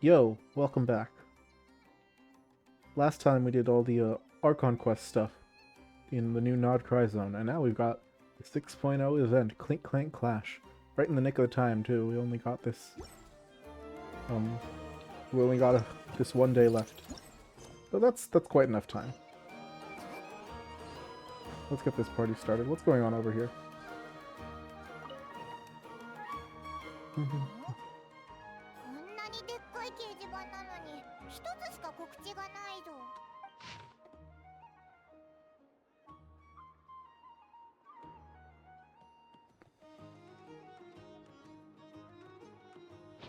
Yo, welcome back. Last time we did all the Archon Quest stuff in the new Nod Cry Zone, and now we've got the 6.0 event, Clink Clank Clash. Right in the nick of the time, too. We only got this, um, we only got this one day left. But that's quite enough time. Let's get this party started. What's going on over here? こんなにでっかい掲示板なのに一つしか告知がないぞ。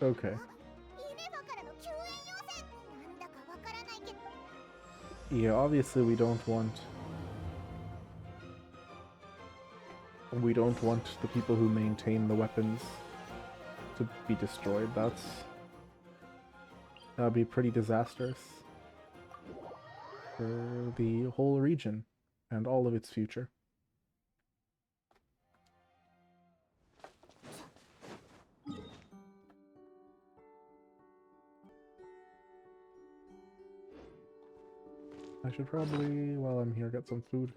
Okay. イネバからの救援要請なんだかわからないけど。Yeah, obviously we don't want the people who maintain the weapons to be destroyed. That'd be pretty disastrous for the whole region and all of its future. I should probably, while I'm here, get some food.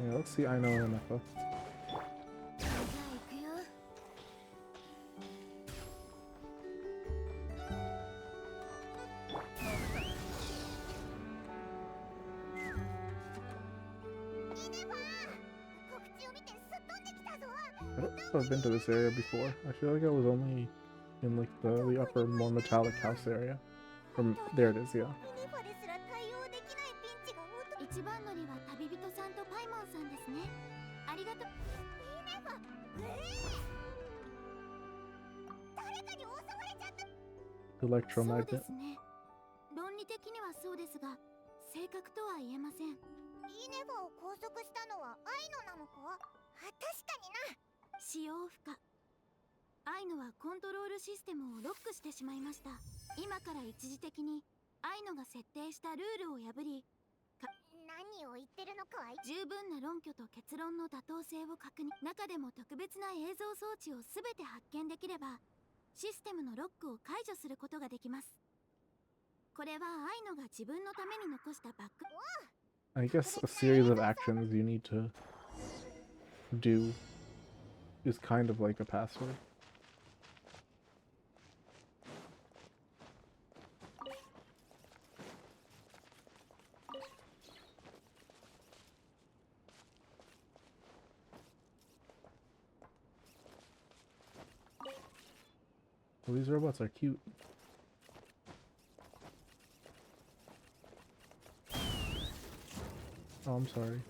Yeah, let's see Aino and Epha. じゃあ行くよ。イネバ告知を見てすっ飛んできたぞ。I don't know if I've been to this area before. I feel like I was only in like the upper, more metallic house area. From there it is, yeah. イネバですら対応できないピンチが一番乗りは旅人さんとパイモンさんですね。ありがとう。イネバ、誰かに襲われちゃった。そうで Electromagnet. すね。論理的にはそうですが、正確とは言えません。イネバを拘束したのはアイノなのか？確かにな。使用不可。アイノはコントロールシステムをロックしてしまいました。今から一時的にアイノが設定したルールを破り、何を言ってるのかは十分な論拠と結論の妥当性を確認。中でも特別な映像装置を全て発見できれば、システムのロックを解除することができます。これはアイノが自分のために残したバック。I guess a series of actions you need to do is kind of like a password. Well, these robots are cute. Oh, I'm sorry.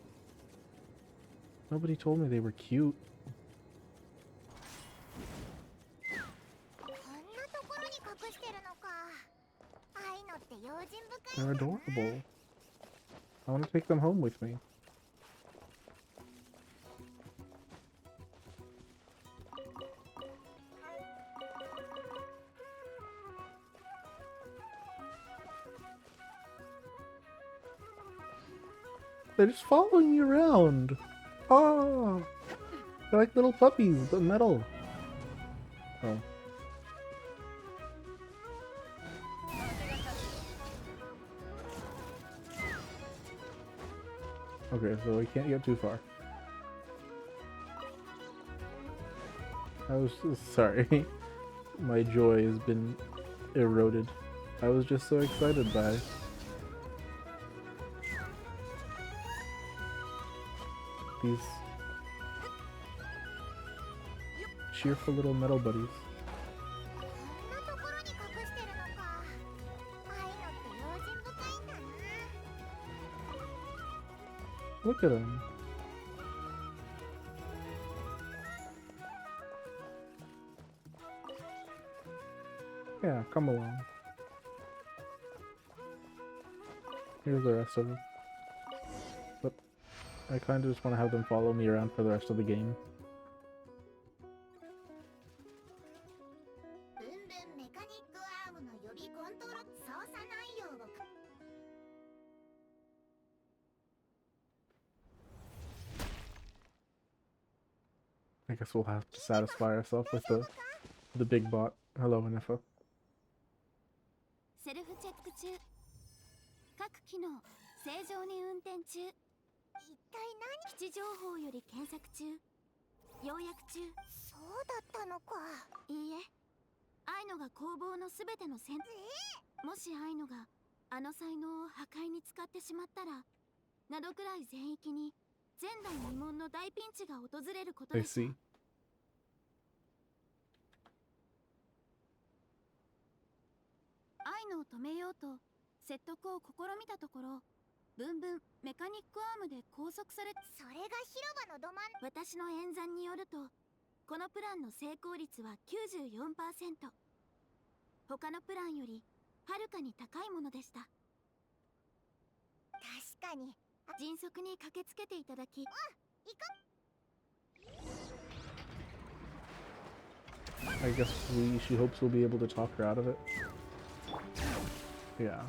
Nobody told me they were cute. こんなところに隠してるのか。アイノって用心深い They're んだな。 adorable. I want to take them home with me. They're just following me around. Oh, they're like little puppies, but metal. Oh. Okay, so we can't get too far. I was sorry. My joy has been eroded. I was just so excited by these cheerful little metal buddies. こんなところに隠してるのか。アイノって用心深いんだな。 Look at them. Yeah, come along. Here's the rest of them. But I kind of just want to have them follow me around for the rest of the game. ブンブンメカニックアームの予備コントロール操作内容を I guess we'll have to satisfy ourselves with the big bot. Hello, Inifa. セルフチェック中。各機能正常に運転中。一体何？基地情報より検索中。要約中。そうだったのか。いいえ。アイノが攻防のすべての戦。もしアイノがあの才能を破壊に使ってしまったら、などくらい全域に前代未聞の大ピンチが訪れることでしょう。アイノを止めようと説得を試みたところ、ブンブンメカニックアームで拘束され。それが広場のど真ん。私の演算によると、このプランの成功率は 94%。他のプランよりはるかに高いものでした。確かに迅速に駆けつけていただき、行こう。 I guess she hopes we'll be able to talk her out of it. Yeah.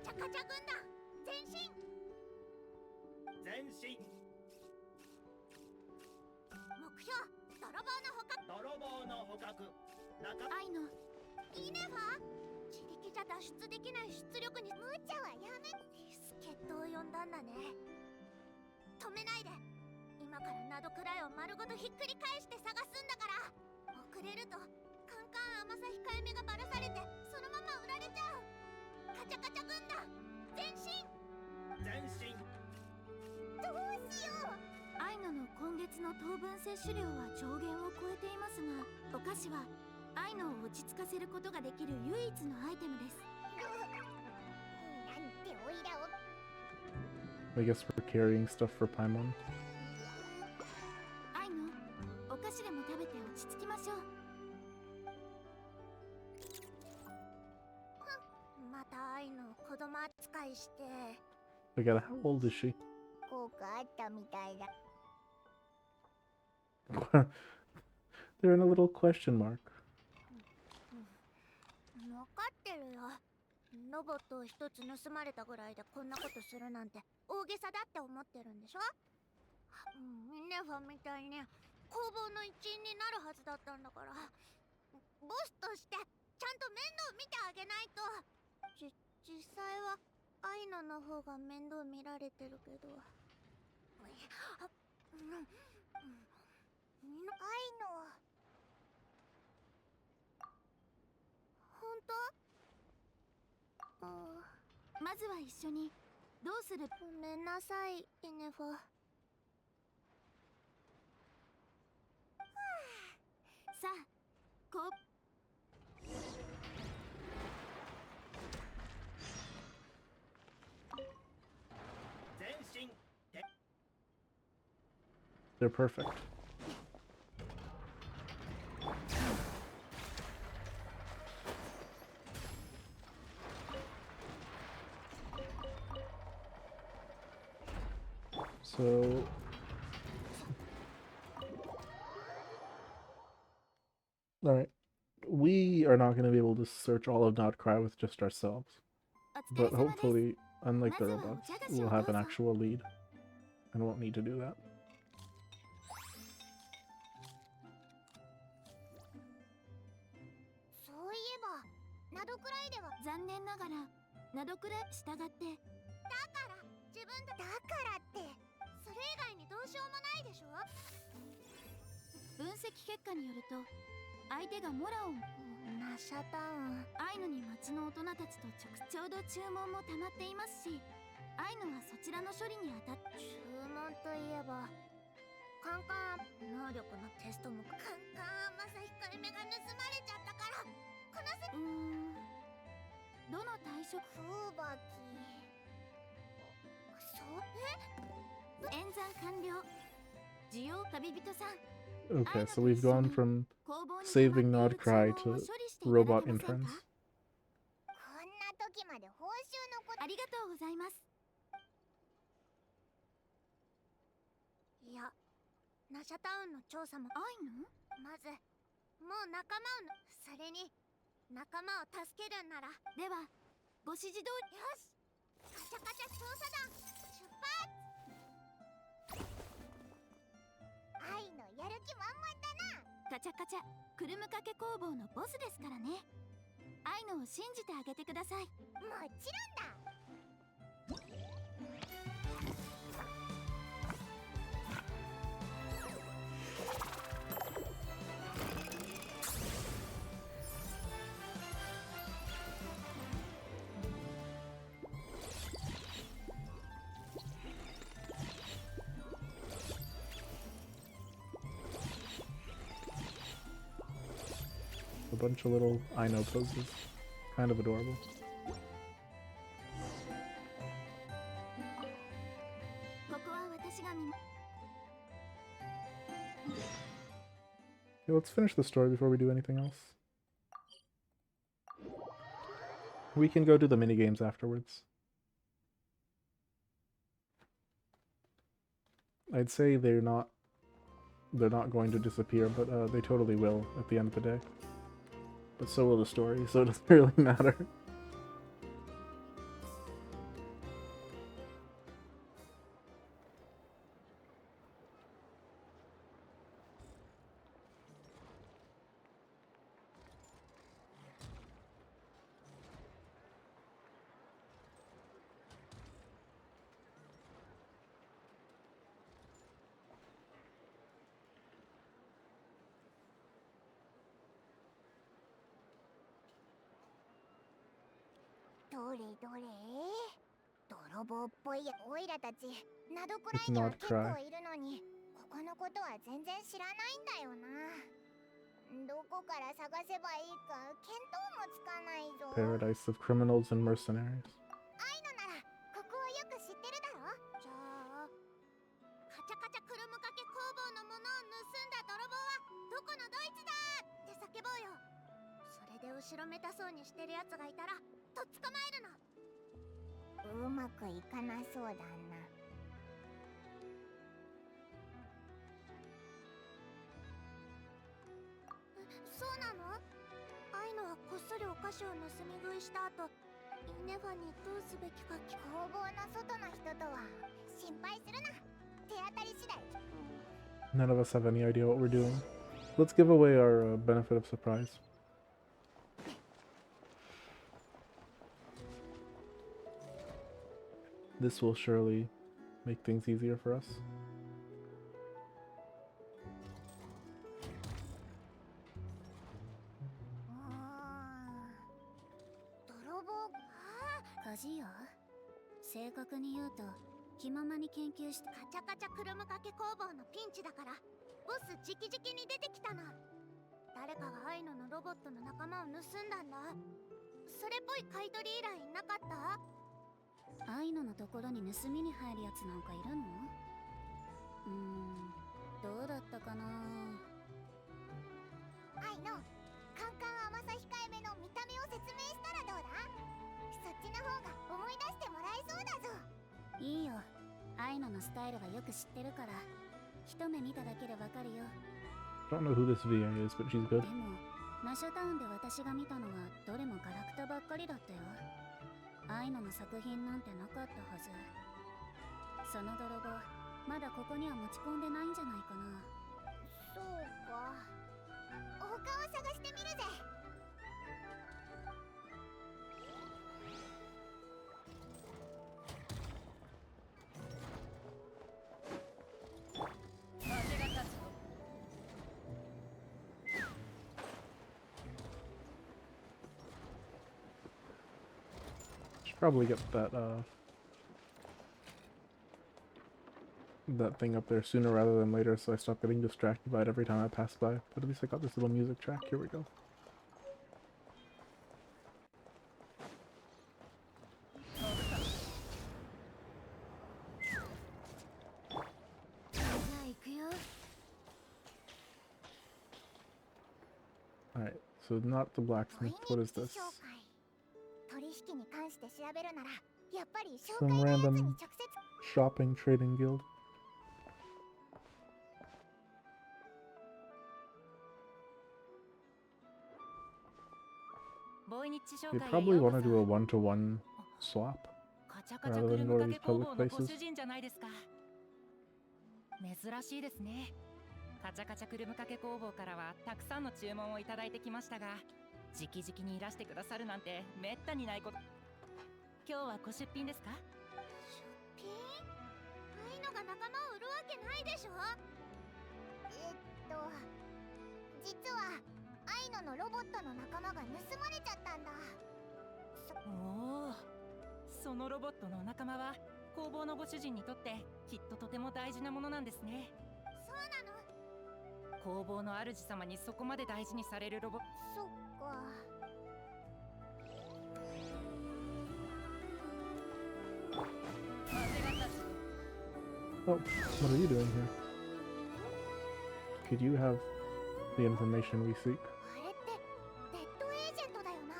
カチャカチャ軍団前進。前進。目標泥棒の捕獲。泥棒の捕獲。アイノ、イネファ自力じゃ脱出できない出力に。無茶はやめ。助っ人を呼んだんだね。止めないで。今からナドくらいを丸ごとひっくり返して探すんだから。遅れるとカンカン甘さ控えめがバラされて、そのまま売られちゃう。カチャカチャ軍団前進。前進。どうしよう。アイノの今月の糖分摂取量は上限を超えていますが、お菓子はアイノを落ち着かせることができる唯一のアイテムです。なんておいらを。 I guess we're carrying stuff for Paimon. アイノ、お菓子でも食べて落ち着きましょう。またアイノ子供扱いして。I got how old is she? 効果あったみたいだ。They're in a little question mark. 分かってるよ。ロボットを一つ盗まれたぐらいでこんなことするなんて大げさだって思ってるんでしょ。ネファみたいに工房の一員になるはずだったんだから、ボスとしてちゃんと面倒見てあげないと。実際はアイノの方が面倒見られてるけど。アイノ、本当？まずは一緒にどうする？ごめんなさい、イネファ。さあ、こう。前進。They're perfect. So alright. We are not going to be able to search all of Notcry with just ourselves. But hopefully, unlike the robots, we'll have an actual lead. And won't need to do that. そういえば、ナドくらいでは残念ながらナドくらい従って。だから自分だからってそれ以外にどうしようもないでしょ。分析結果によると、相手がモラをナシャタウンアイノに町の大人たちとちょうど注文も溜まっていますし、アイノはそちらの処理に当たっ。注文といえばカンカン能力のテストもカンカン甘さ控えめが盗まれちゃったから、このせどの対象？フーバキ。そう演算完了。需要旅人さん。 Okay, so we've gone from saving Nodcry to robot interns. こんな時まで報酬のこと。ありがとうございます。いや、ナシャタウンの調査も。アイノ？まずもう仲間を。それに仲間を助けるんなら。ではご指示通り。よし、カチャカチャ調査団出発。やる気満々だな。カチャカチャクルムかけ工房のボスですからね。アイノを信じてあげてください。もちろんだ。A bunch of little Aino poses. Kind of adorable. Okay, let's finish the story before we do anything else. We can go do the minigames afterwards. I'd say they're not going to disappear, but they totally will at the end of the day. But so will the story, so it doesn't really matter. It's not cry. どこから探せばいいか見当もつかないぞ。 Paradise of criminals and mercenaries. アイノならここをよく知ってるだろ。じゃあカチャカチャクルムかけ工房のものを盗んだ泥棒はどこのドイツだって叫ぼうよ。それで後ろめたそうにしてるやつがいたらとっ捕まえるの。うまくいかなそうだな。そうなの？アイノはこっそりお菓子を盗み食いした後、イネファにどうすべきか工房の外の人とは心配するな。手当たり次第。None of us have any idea what we're doing. Let's give away our benefit of surprise. This will surely make things easier for us. Aino のところに盗みに入るやつなんかいるの？どうだったかな。アイノ、カンカン甘さ控えめの見た目を説明したらどうだ？そっちの方が思い出してもらえそうだぞ。いいよ。アイノのスタイルはよく知ってるから、一目見ただけでわかるよ。Don't know who this VA is, but she's good. でも、ナショタウンで私が見たのはどれもガラクタばっかりだったよ。アイノの作品なんてなかったはず。その泥棒、まだここには持ち込んでないんじゃないかな。そうか。他を探してみるぜ。Probably get that thing up there sooner rather than later, so I stop getting distracted by it every time I pass by. But at least I got this little music track. Here we go. Alright, so not the blacksmith. What is this? Some random shopping trading guild. They probably want to do a one-to-one swap rather than go to these public places. カチャカチャくるむかけ工房からはたくさんの注文をいただいてきましたが、直々にいらしてくださるなんてめったにないこと。今日はご出品ですか？出品？アイノが仲間を売るわけないでしょ。実はアイノのロボットの仲間が盗まれちゃったんだ。おお、そのロボットのお仲間は工房のご主人にとってきっととても大事なものなんですね。そうなの？工房の主様にそこまで大事にされるロボ。そっか。Oh, what are you doing here? Could you have the information we seek? あれってデッドエージェントだよな。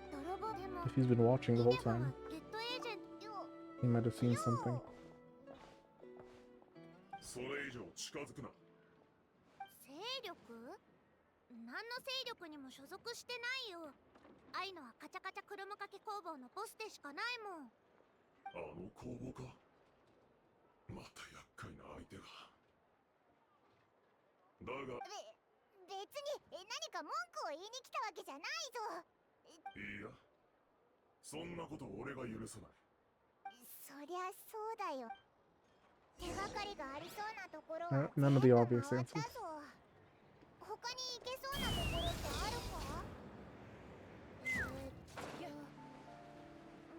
泥棒でも If he's been watching the whole time, デッドエージェント。 he might have seen something. それ以上近づくな。勢力？何の勢力にも所属してないよ。アイノはカチャカチャくるむかけ工房のボスでしかないもん。あの工房か。また厄介な相手だ。だが別に何か文句を言いに来たわけじゃないぞ。いや、そんなこと俺が許さない。そりゃそうだよ。手がかりがありそうなところは None of the 全 obvious 部回った answers. ぞ。他に行けそうなところってあるか？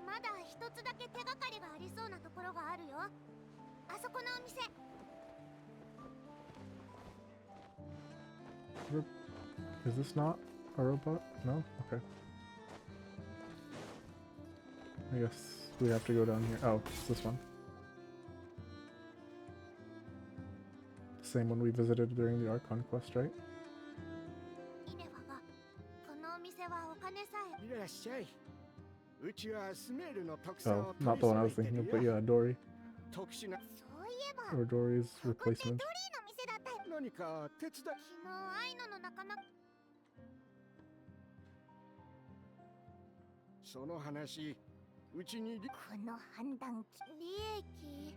まだ一つだけ手がかりがありそうなところがあるよ。あそこのお店。Is this not a robot? No? Okay. I guess we have to go down here. Oh, it's this one. The same one we visited during the Archon quest, right? イネファがこのお店はお金さえ。いらっしゃい。うちはスメールの特産 Oh, を not the one I was 取り thinking 揃 of, え but てるよ。 yeah, Dory. 特殊なそういえば Or Dory's ここってドリー replacement. の店だったよ。何か手伝い。昨日アイノの仲間。その話、うちにこの判断利益。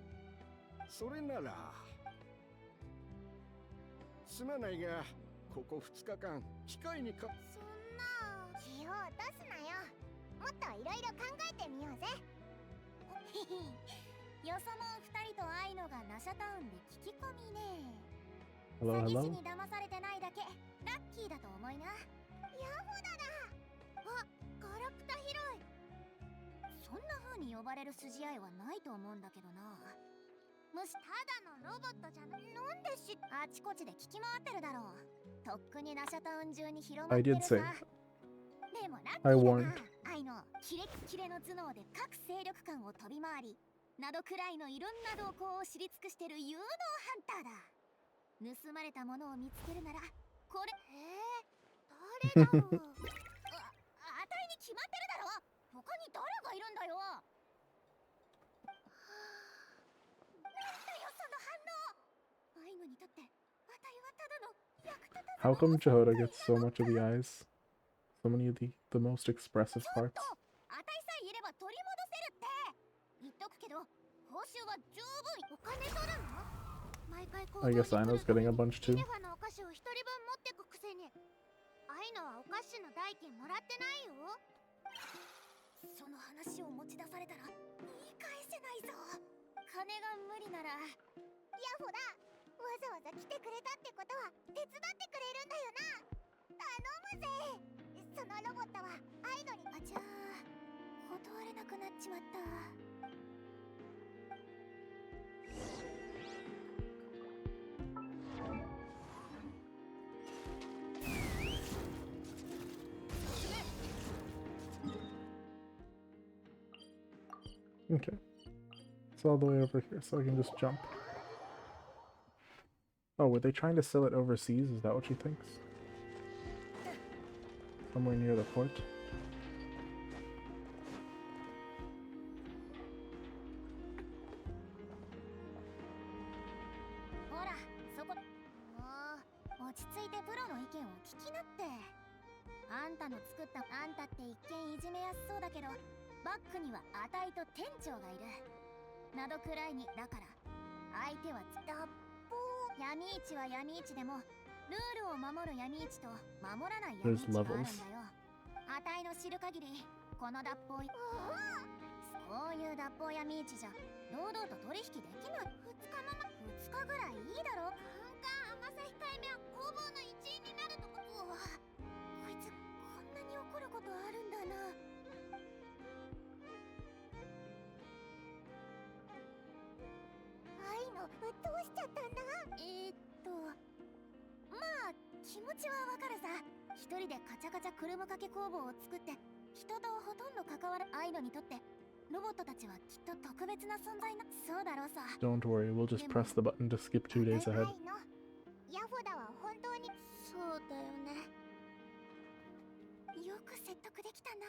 それならすまないが、ここ2日間機械にか。そんな気を落とすなよ。もっといろいろ考えてみようぜ。よそもん2人とアイノがナシャタウンで聞き込みね。 Hello, 詐欺師 hello. に騙されてないだけラッキーだと思いな。ヤホダだ。あ、ガラクタ広い。そんな風に呼ばれる筋合いはないと思うんだけどな。もしただのロボットじゃな。なんであちこちで聞き回ってるだろう。とっくにナシャタウン中に広まってる I did さ。 say. でもラッキ I ーだ warned. な。アイノキレッキレの頭脳で各勢力間を飛び回りなどくらいのいろんな動向を知り尽くしてる有能ハンターだ。盗まれたものを見つけるならこれ。誰だろう。あたいに決まってるだろ。他に誰がいるんだよ。なんだよその反応。アイノにとってあたいはただの役立たず How come Jehoda gets so much of the eyes? So many of the most expressive ちょっ parts? とあたいさえいれば取り戻せるって言っとくけど、報酬は十分。お金取るの？毎回こう I guess Aino's getting a bunch イ too. ネファのお菓子を一人分持ってくくせにアイノはお菓子の代金もらってないよ。その話を持ち出されたら言い返せないぞ。金が無理なら。いやほら、わざわざ来てくれたってことは手伝ってくれるんだよな。頼むぜ。そのロボットはアイノに。あ、じゃあ断れなくなっちまった。Okay. It's all the way over here, so I can just jump. Oh, were they trying to sell it overseas? Is that what she thinks? Somewhere near the port? ほら、そこ。もう、落ち着いてプロの意見を聞きなって。あんたの作ったあんたって一見いじめやすそうだけど、バックにはあたいと店長がいる。などくらいに、だから、相手は闇市は闇市でもルールを守る闇市と守らない闇 There's 市があるんだ levels. よ。あたいの知る限りこの脱法こういう脱法闇市じゃ堂々と取引できない。2日ぐらいいいだろ。カンカン甘さ控えめは工房の一員になるとこ。うわ、こいつこんなに怒ることあるんだな。愛のどうしちゃったんだ。まあ気持ちはわかるさ。一人でカチャカチャ車掛け工房を作って人とほとんど関わる愛のにとってロボットたちはきっと特別な存在な。そうだろうさ。 Don't worry, we'll just press the button to skip 2 days ahead. ヤフダは本当にそうだよね。よく説得できたな。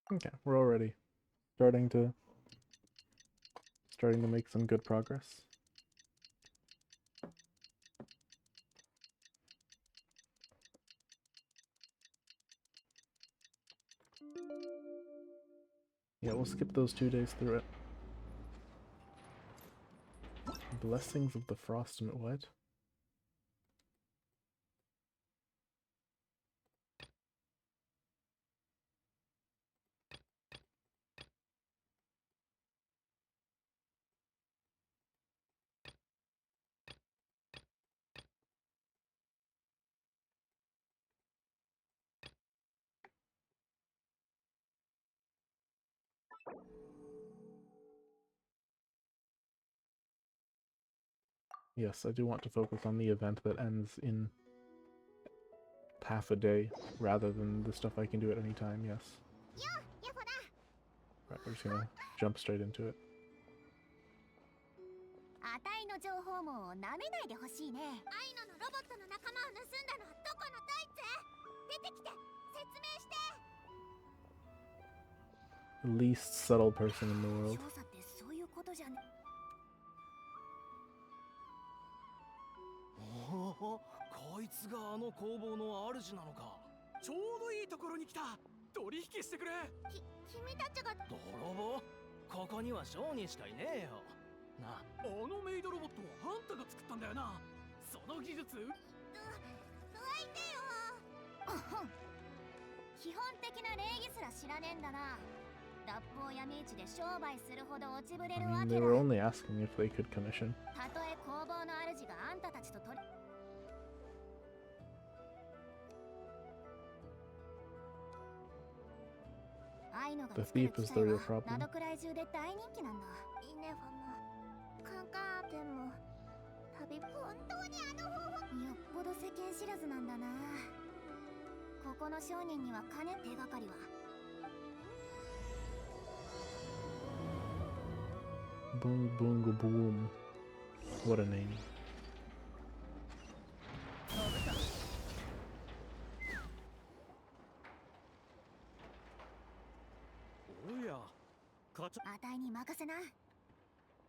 Okay, we're already starting to make some good progress. Yeah, we'll skip those 2 days through it. Blessings of the Frost and what? Yes, I do want to focus on the event that ends in half a day, rather than the stuff I can do at any time, yes. Right, we're just gonna jump straight into it. あたいの情報網を舐めないでほしいね。アイノのロボットの仲間を盗んだのはどこのドイツ？出てきて説明して。 The least subtle person in the world. 調査ってそういうことじゃね。おお、こいつがあの工房の主なのか。ちょうどいいところに来た。取引してくれ。君たちが泥棒？ここには商人しかいねえよ。なあ、あのメイドロボットはあんたが作ったんだよな。その技術。どいてよ。基本的な礼儀すら知らねえんだな。脱法闇市で商売するほど落ちぶれ I るわ mean, け they だ。 were only asking if they could commission. たとえ工房の主があんたたちと取り。アイノが The 作る thief is 機 the 械 real は problem. ナドくらい中で大人気なんだ。イネファもカンカーテンも旅本当にあの方法。よっぽど世間知らずなんだな。ここの商人には金手がかりは。 Boom, boom, boom. What a name. おや、課長。あたいに任せな。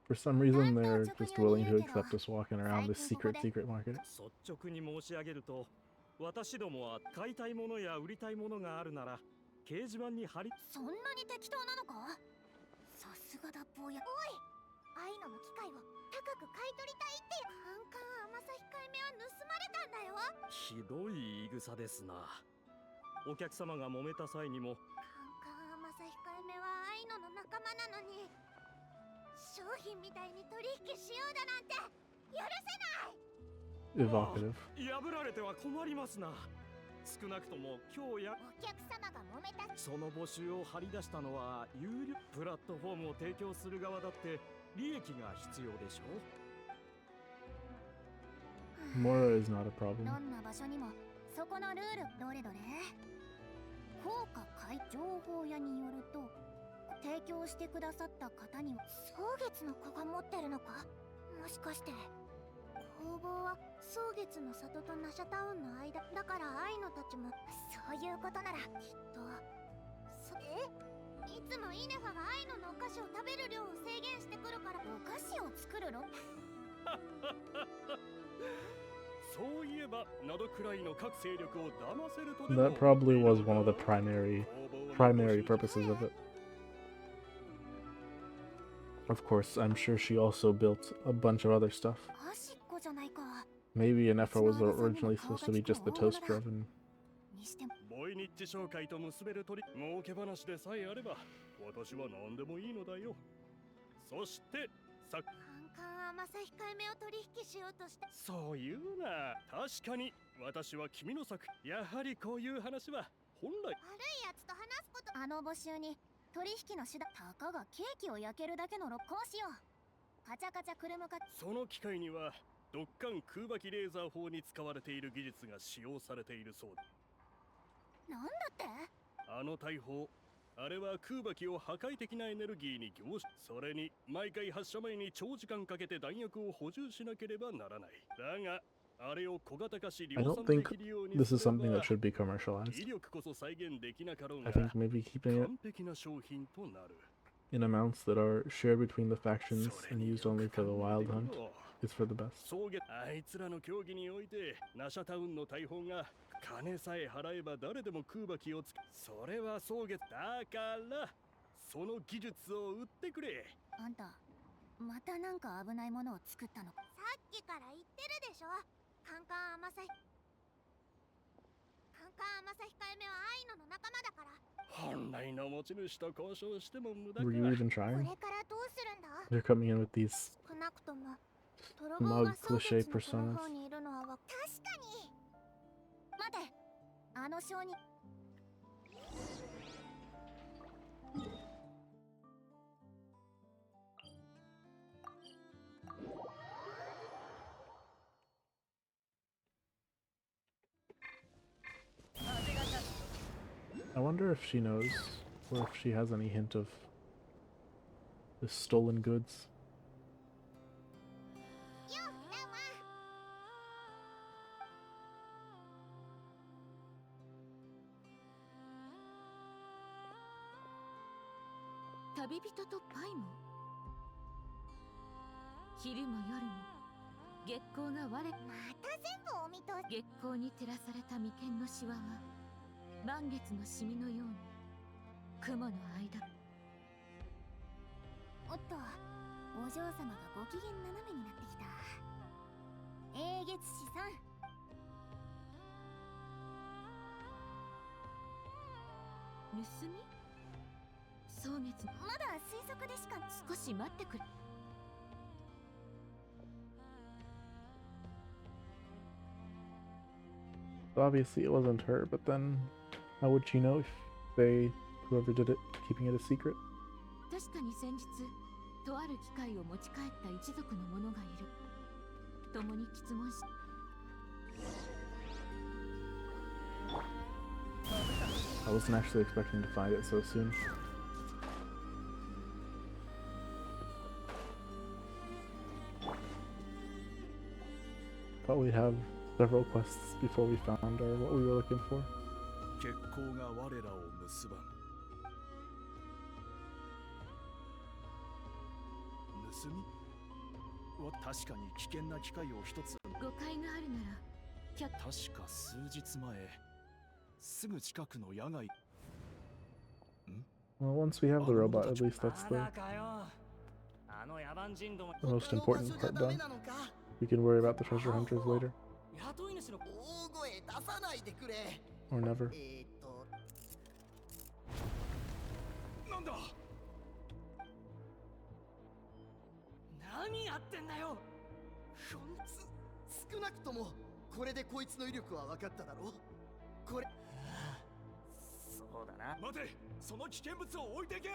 For some reason, they're just willing to accept us walking around this secret market. 率直に申し上げると、私どもは買いたいものや売りたいものがあるなら掲示板に貼り。そんなに適当なのか。さすが脱法や。おい、アイノの機械を高く買い取りたいって。カンカン甘さ控えめは盗まれたんだよ。ひどい言い草ですな。お客様が揉めた際にも。カンカン甘さ控えめはアイノの仲間なのに、商品みたいに取引しようだなんて許せない。 Evocative. 破られては困りますな。少なくとも今日やお客様が揉めた。その募集を張り出したのは有料プラットフォームを提供する側だって利益が必要でしょう。 Mora is not a problem. どんな場所にもそこのルール。どれどれ。効果解情報屋によると、提供してくださった方には蒼月の子が持ってるのか。もしかして工房は蒼月の里とナシャタウンの間だから、アイノたちもそういうことならきっと。いつもイネファがアイノのお菓子を食べる量を制限してくるから。お菓子を作るの。そういえばなどくらいの各勢力を騙せるとでも That probably was one of the primary purposes of it. Of course, I'm sure she also built a bunch of other stuff. 端っこじゃないか。 Maybe an Effa was originally supposed to be just the toaster oven. にしてもボイニッチ商会と結べる取り儲け話でさえあれば私は何でもいいのだよ。そしてさカンカン甘さ控えめを取引しようとしてそう言うな。確かに私は君の作やはりこういう話は本来悪いやつと話すことあの募集に取引の手段たかがケーキを焼けるだけのこうしよう。カチャカチャくるむかその機械にはドッカン空爆レーザー砲に使われている技術が使用されているそうだ。なんだってあの大砲あれは空爆を破壊的なエネルギーに凝縮。それに毎回発射前に長時間かけて弾薬を補充しなければならない。だがあれを小型化し I 量 don't 産 think できるように this is すれ something ば that should be commercialized. 威力こそ再現できなかろう I が think maybe keeping it 完璧な商品となる。 in amounts that are shared between the factions それ and に used only for the よ wild く考 hunt えてみろ。 is for the best. そうげあいつらの競技においてナシャタウンの大砲が金さえ払えば誰でも空爆をつけそれはそうげだからその技術を売ってくれ。あんたまたなんか危ないものを作ったのか。さっきから言ってるでしょ。カンカン甘さ控えめはアイノの仲間だから。本来の持ち主と交渉しても無駄か。 Were you even こ trying? れからどうするんだ。 They're coming in with these 少なくとも泥棒が smug 蒼 cliche 月のその personas. 方にいるのは確かに。待て、あの証人 I wonder if she knows, or if she has any hint of the stolen goods. よっラマ。旅人とパイも昼も夜も月光が我また全部お見通し。月光に照らされた眉間のシワは満月のシミのように雲の間。おっと、お嬢様がご機嫌斜めになってきた。英月師さん。盗み？蒼月まだ推測でしか。少し待ってくれ。 Obviously it wasn't her, but then how would she know if whoever did it, keeping it a secret? 確かに先日とある機械を持ち帰った一族の者がいる。共に質問し I wasn't actually expecting to find it so soon. Thought we'd have several quests before we found what we were looking for. 血行が我らを結ばん。盗みは確かに危険な機械を一つ。誤解があるなら確か数日前すぐ近くの野外。 Well, once we have the robot, at least that's ま the だかよ。あの野蛮人ども most important part done. We can worry about the treasure hunters later, 雇い主の大声出さないでくれ。 or never. なんだ。何やってんだよ。少なくともこれでこいつの威力は分かっただろう。これそうだな。待て、その危険物を置いていけ。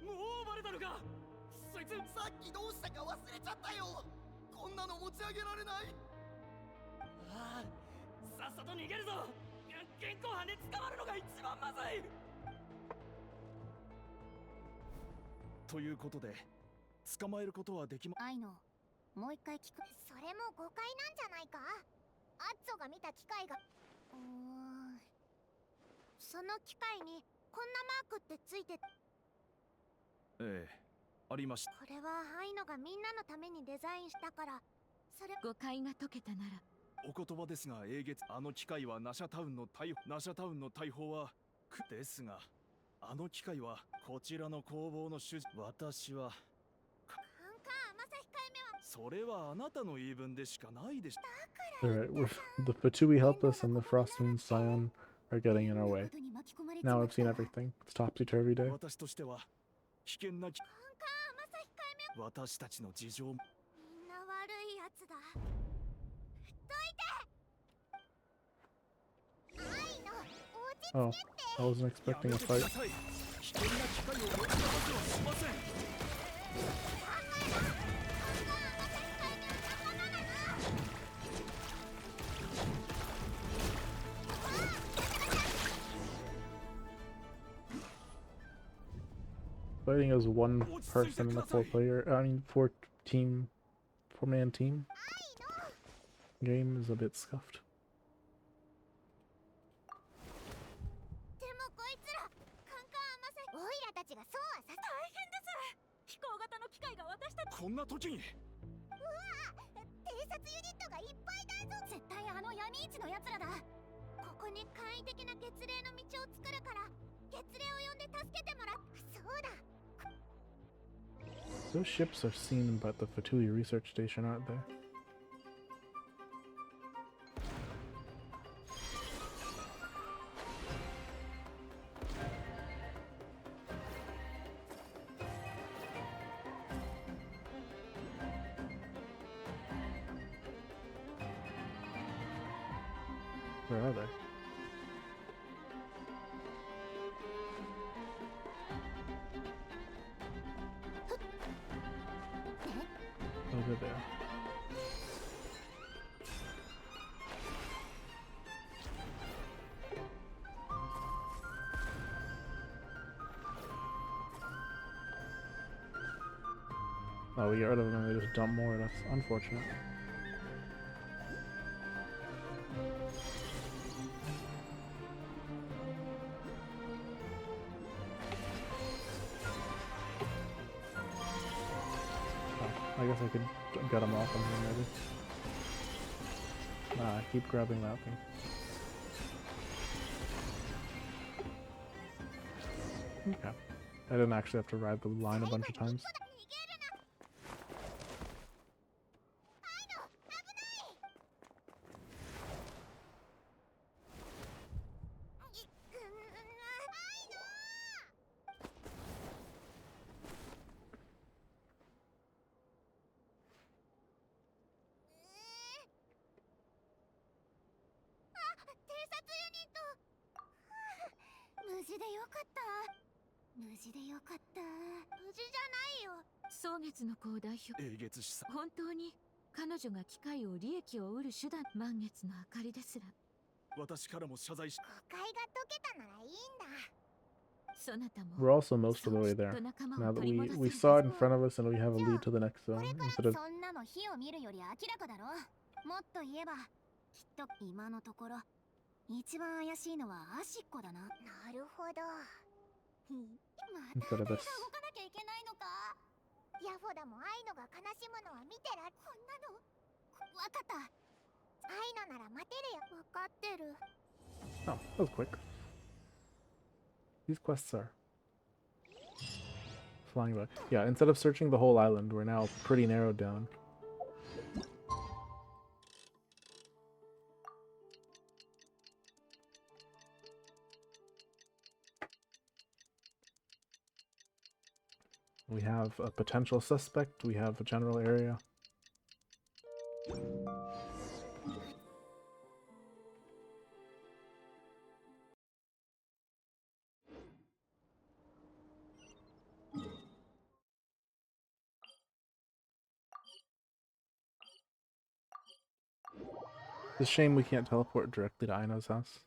もうバレたのか。そいつさっきどうしたか忘れちゃったよ。こんなの持ち上げられない。ああ、さっさと逃げるぞ。現行犯で捕まるのが一番まずい。ということで捕まえることはできま。アイノ、もう一回聞く。それも誤解なんじゃないか。アッツォが見た機械が。その機械にこんなマークってついて。ええ、ありました。これはアイノがみんなのためにデザインしたから、それ誤解が解けたならお言葉ですが、英月、あの機械はナシャタウンの大砲はですが、あの機械はこちらの工房の主人。私はカンカーマサ控えめはそれはあなたの言い分でしかないでしょ。 Alright, the Fatui Helpless and the Frostmoon Scion are getting in our way. ことに巻き込まれち Now ま I've った seen わ。 everything. It's topsy-turvy day. 私としては危険なカンカーマサ控えめは私たちの事情も。みんな悪いやつだ。どいて。アイノ、落ち Oh, I wasn't や expecting め a てくだ fight. さい。危険な機械を持ち出すはしません。 Fighting as one person in a four-man team game is a bit scuffed. でもこいつら、カンカーマサオイラたちがそうはさ大変です。飛行型の機械が私たち。こんな時にうわ、偵察ユニットがいっぱいだぞ。絶対あの闇市のやつらだ。ここに簡易的な血霊の道を作るから、血霊を呼んで助けてもらっ。そうだ。 Those ships are seen by the Fatui research station, aren't they? Where are they? Over there. Oh, we get rid of them and they just dump more. That's unfortunate. I guess I could get them off on here maybe. Nah, I keep grabbing that thing. Okay. I didn't actually have to ride the line a bunch of times. 無事でよかった。無事でよかった。無事じゃないよ。蒼月の子を代表。英月資産。本当に彼女が機械を利益を得る手段。満月の明かりですら。私からも謝罪し。誤解が解けたならいいんだ。 そなたも We're also most of the way there. Now that we saw it in front of us and we have a lead to the next zone これから instead of そんなの火を見るより明らかだろ。もっと言えばきっと今のところ一番怪しいのはアシッコだな。なるほど。また instead of 動 this. かなきゃいけないのか。ヤフォダもアイノが悲しむのは見てら。こんなのわかった。アイノなら待てるよ。わかってる。 Oh, that was quick. These quests are flying by. Yeah, instead of searching the whole island, we're now pretty narrowed down. We have a potential suspect, we have a general area. It's a shame we can't teleport directly to Aino's house.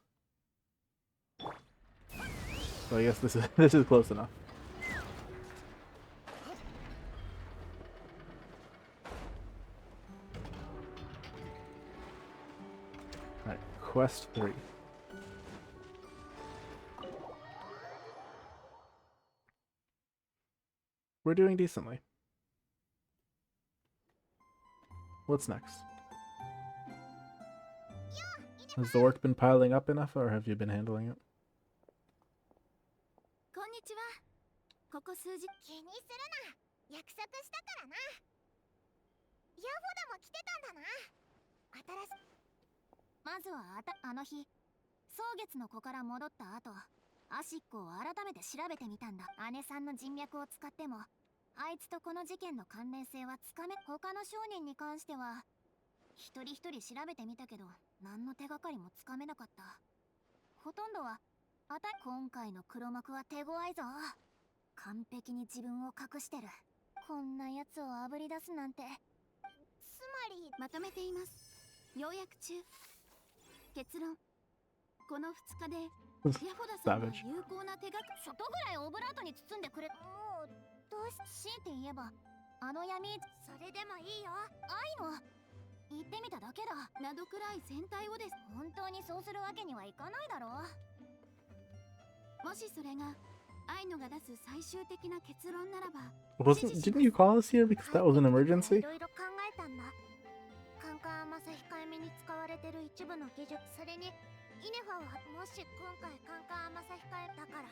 So I guess this is close enough. Alright, quest 3. We're doing decently. What's next? Has the work been piling up enough, or have you been handling it? こんにちは。ここ数日気にするな。約束したからな。ヤホでも来てたんだな。新しまずはあの日、蒼月の子から戻った後、アシックを改めて調べてみたんだ。姉さんの人脈を使っても、あいつとこの事件の関連性はつかめ。他の商人に関しては一人一人調べてみたけど、何の手がかりもつかめなかった。ほとんどは今回の黒幕は手強いぞ。完璧に自分を隠してる。こんなやつをあぶり出すなんて。つまりまとめています。要約中。結論、この2日でヤホダさんは有効な手が外ぐらいオブラートに包んでくれ。もうどうし強いて言えばあの闇。それでもいいよ。愛の言ってみただけだ。などくらい全体をです。本当にそうするわけにはいかないだろう。もしそれがアイノが出す最終的な結論ならば。Didn't you call us here because that was an emergency? いろいろ考えたんだ。カンカン甘さ控えめに使われてる一部の技術、それにイネファはもし今回カンカン甘さ控えだから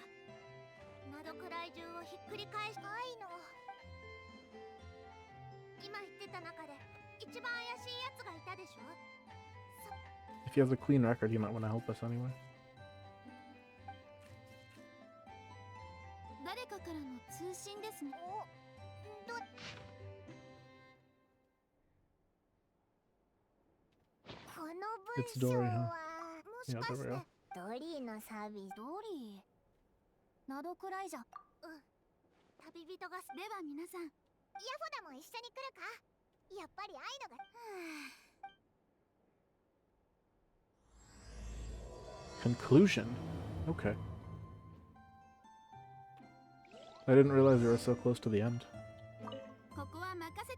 などくらい中をひっくり返しアイノ。今言ってた中で一番怪しいやつがいたでしょ。 If he has a clean record, he might want to help us anyway. 誰かからの通信ですね。この文章はもしかしてドリーのサービス。ドリーなどくらいじゃ。旅人が。では皆さん、ヤホダも一緒に来るか。やっぱりアイノが。Conclusion. Okay. I didn't realize we were so close to the end. ここは任せ。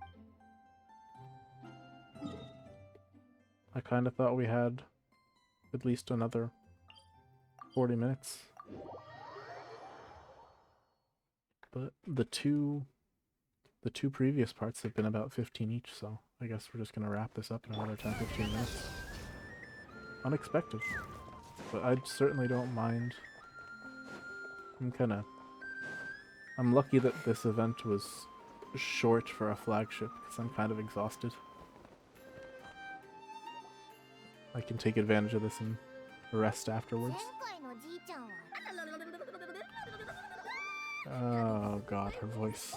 I kind of thought we had at least another 40 minutes. But the two previous parts have been about 15 each, so I guess we're just gonna wrap this up in another 10-15 minutes. Unexpected. But I certainly don't mind. I'm lucky that this event was short for a flagship, because I'm kind of exhausted. I can take advantage of this and rest afterwards. Oh god, her voice.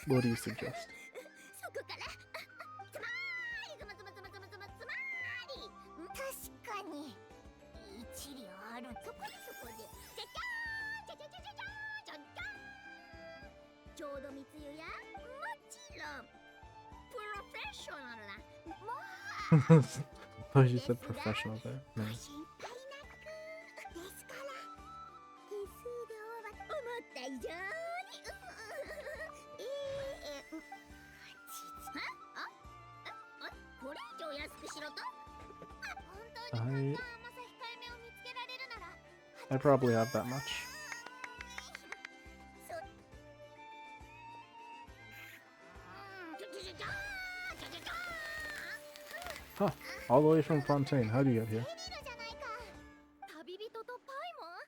What do you suggest? そこからつまり確かに一理ある。そこでじゃじゃーんじゃじゃじゃじゃじゃじゃんじゃん。ちょうど密輸や。もちろんプロフェッショナルな。Oh, you said professional there. Nice. 心配なくですから。手数料は思った以上に。これ以上安くしろと。本当に甘さ控えめを見つけられるなら。I probably have that much. Huh, all the way from Fontaine. How do you get here? 旅人とパイモン、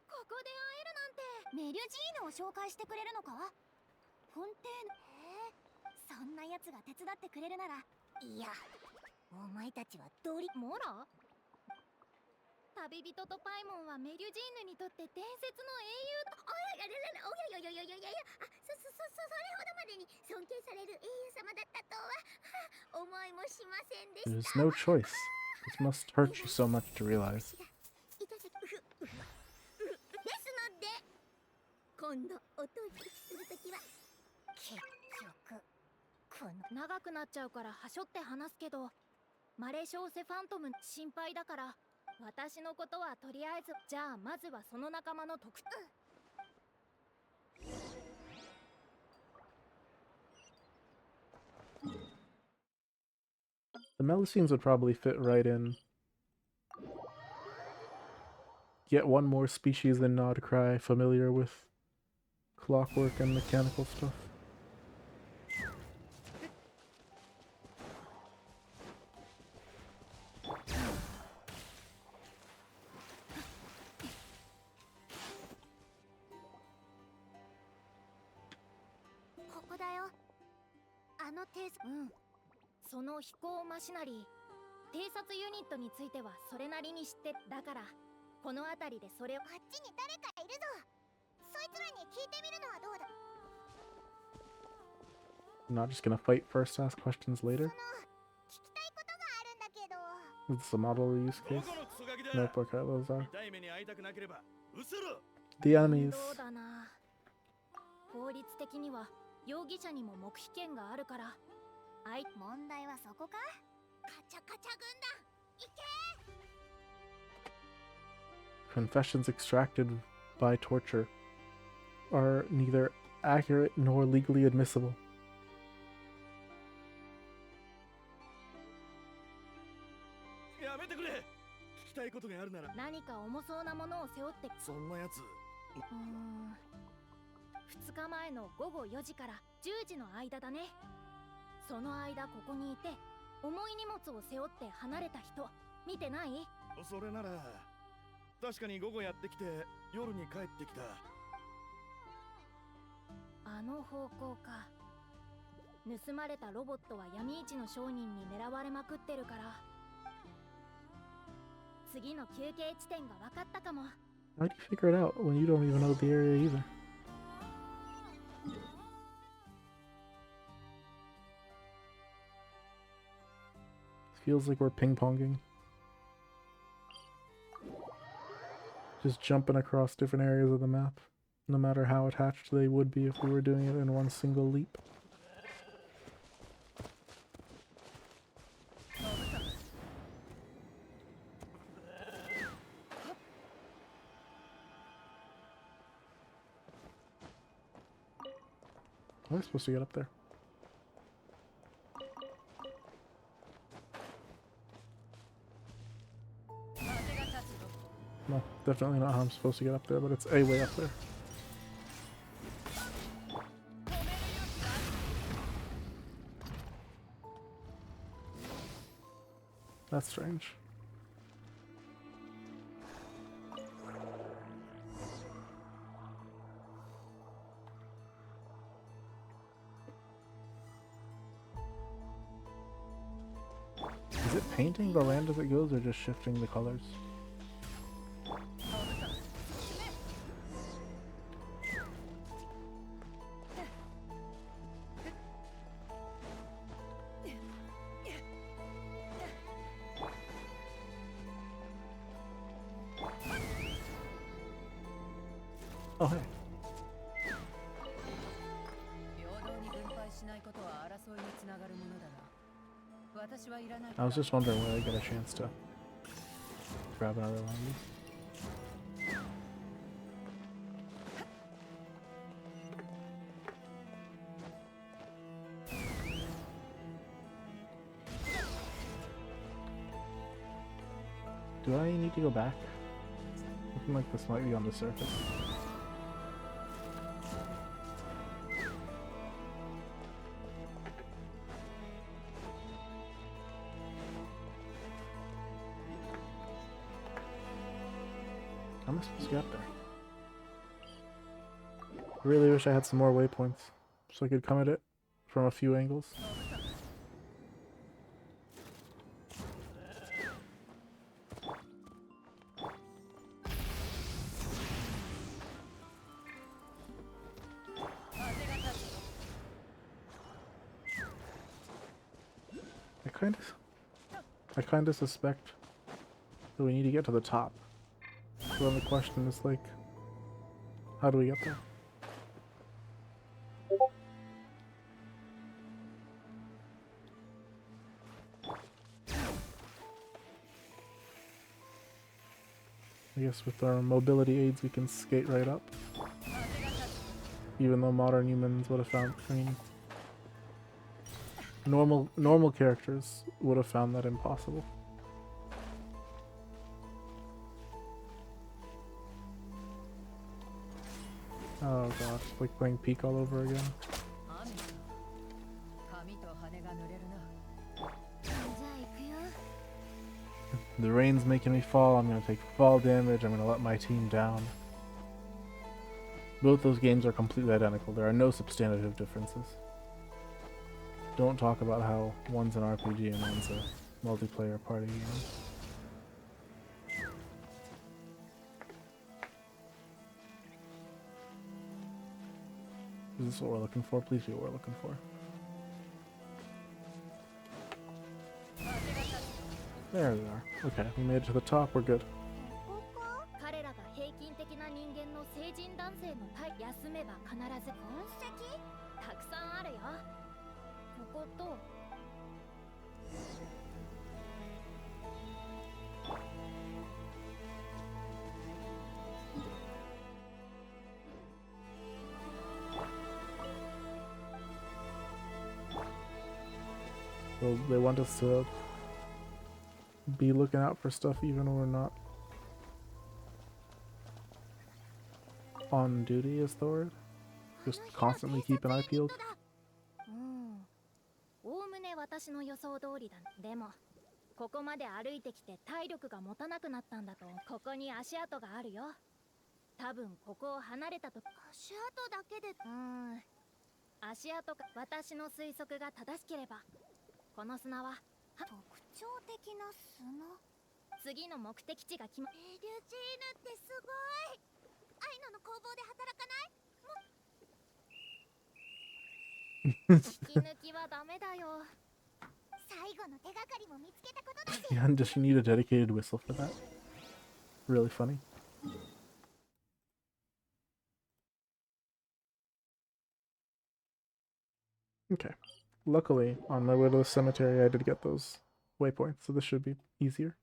ここで会えるなんて。メリュジーヌを紹介してくれるのか。フォンテーヌ。そんなやつが手伝ってくれるなら。いや、お前たちはドリモラ。旅人とパイモンはメリュジーヌにとって伝説の英雄。それほどまでに尊敬される英雄様だったとは思いもしませんでした。 There's no choice. This must hurt you so much to realize. ですので、今度お取引するときは結局長くなっちゃうからはしょって話すけど、マレショーセファントム心配だから、私のことはとりあえず。じゃあまずはその仲間の特徴。The Melusines would probably fit right in. Yet one more species than Nodcry, familiar with clockwork and mechanical stuff.偵察、その飛行マシナリー、偵察ユニットについてはそれなりに知って。だからこの辺りでそれを。あっちに誰かいるぞ。そいつらに聞いてみるのはどうだ。 I'm not just gonna fight first, ask questions later. 聞きたいことがあるんだけど。 Is this a model use case? Nope, okay, those are. The enemies. そうだな。法律的には容疑者にも黙秘権があるから。問題はそこか。カチャカチャ軍団、行け。 Confessions extracted by torture are neither accurate nor legally admissible. やめてくれ。聞きたいことがあるなら。何か重そうなものを背負って。そんなやつ。2日前の午後4時から10時の間だね。その間ここにいて重い荷物を背負って離れた人見てない？それなら確かに午後やってきて夜に帰ってきた。あの方向か。盗まれたロボットは闇市の商人に狙われまくってるから、次の休憩地点が分かったかも。 How do you figure it out when you don't even know the area either? Feels like we're ping-ponging. Just jumping across different areas of the map, no matter how attached they would be if we were doing it in one single leap. How am I supposed to get up there? No, definitely not how I'm supposed to get up there, but it's a way up there. That's strange. Is it painting the land as it goes or just shifting the colors? Oh, hey. I was just wondering when I get a chance to grab another one of these. Do I need to go back? Looking like this might be on the surface. How am I supposed to get up there? I really wish I had some more waypoints so I could come at it from a few angles. I kind of suspect that we need to get to the top. So then the question is like, how do we get there? I guess with our mobility aids we can skate right up. Even though modern humans would have found, I mean, normal characters would have found that impossible. Oh gosh, like playing Peak all over again. The rain's making me fall. I'm gonna take fall damage. I'm gonna let my team down. Both those games are completely identical. There are no substantive differences. Don't talk about how one's an RPG and one's a multiplayer party game. Is this what we're looking for? Please be what we're looking for. There we are. Okay, we made it to the top. We're good. 彼らが平均的な人間の成人男性の体休めば必ず痕跡たくさんあるよ。ここと So they want us to be looking out for stuff even when we're not on duty, is the word? Just constantly keep an eye peeled. おおむね私の予想通りだ。でもここまで歩いてきて体力が持たなくなったんだと。ここに足跡があるよ。多分ここを離れたと足跡だけで足跡か。私の推測が正しければこの砂は特徴的な砂。次の目的地が決ま。エデュチーヌってすごい。アイノの工房で働かない？引き抜きはダメだよ。最後の手がかりも見つけたことだし。Yeah, and does she need a dedicated whistle for that? Really funny. Okay. Luckily, on my way to the cemetery, I did get those waypoints, so this should be easier.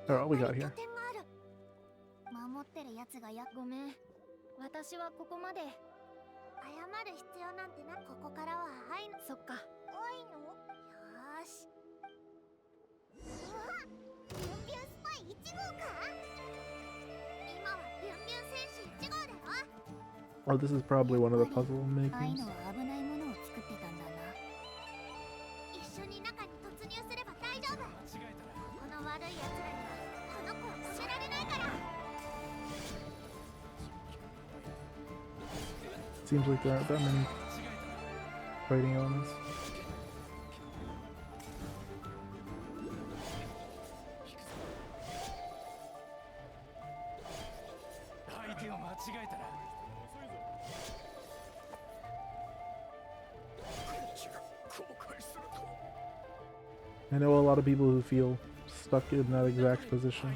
Oh, what we got here? 守ってるやつがごめん。私はここまで。謝る必要なんてな。ここからはアイノ。そっか。アイノ？よーし。うわ！ビュンビュンスパイ1号か？今はビュンビュン戦士1号だよ。Oh, this is probably one of the puzzle mini アイ games. ノは危ないものを作ってたんだな。一緒に中に突入すれば大丈夫。この悪い奴らにはこの子を止められないから。Seems like there aren't that many fighting elements. I know a lot of people who feel stuck in that exact position.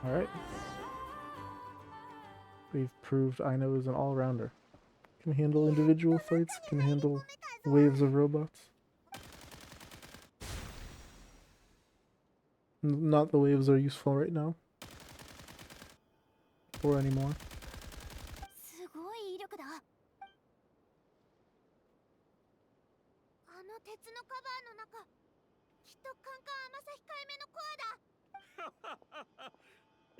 Alright. We've proved Aino is an all-rounder. Can handle individual fights, can handle waves of robots. Not the waves are useful right now. Or anymore. すごい威力だ。あの鉄のカバーの中、きっとカンカン甘さ控えめのコアだ。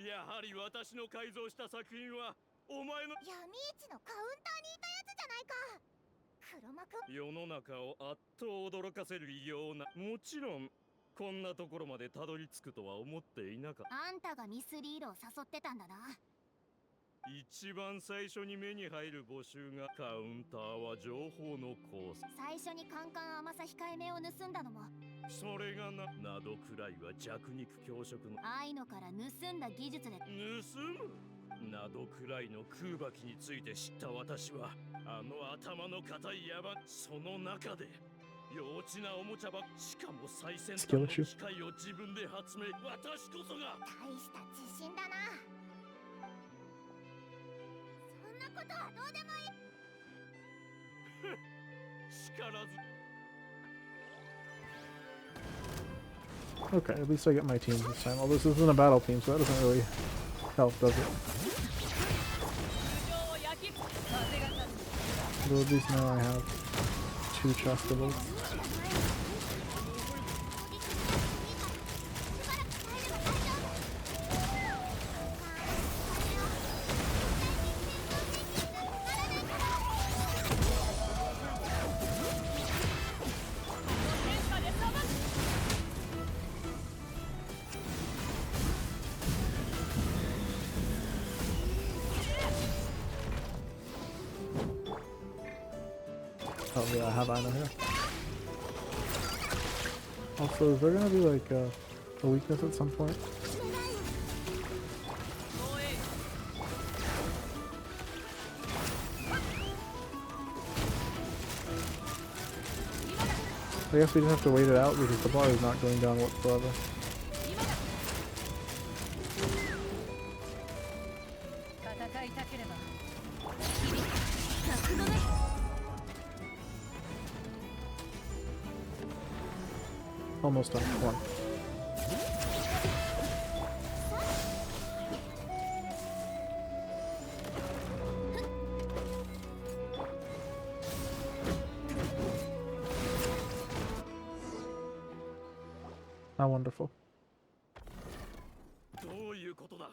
やはり私の改造した作品はお前の闇市のカウンターにいたやつじゃないか。黒幕。世の中をあっと驚かせるような。もちろんこんなところまでたどり着くとは思っていなかった。あんたがミスリードを誘ってたんだな。一番最初に目に入る募集がカウンターは情報のコース。最初にカンカン甘さ控えめを盗んだのもそれがなどくらいは弱肉強食のアイノから盗んだ技術で。盗むなどくらいの空爆について知った私はあの頭の固い野蛮その中で幼稚なおもちゃばしかも最先端の機械を自分で発明私こそが大した自信だな。そんなことはどうでもいい。力ず Okay, at least I get my teams this time. Although this isn't a battle team, so that doesn't really help, does it? Though at least now I have 2 trustables. Oh yeah, I have Aino here. Also, is there gonna be like a weakness at some point? I guess we just have to wait it out because the bar is not going down whatsoever. Almost on one. How wonderful. どういうことだ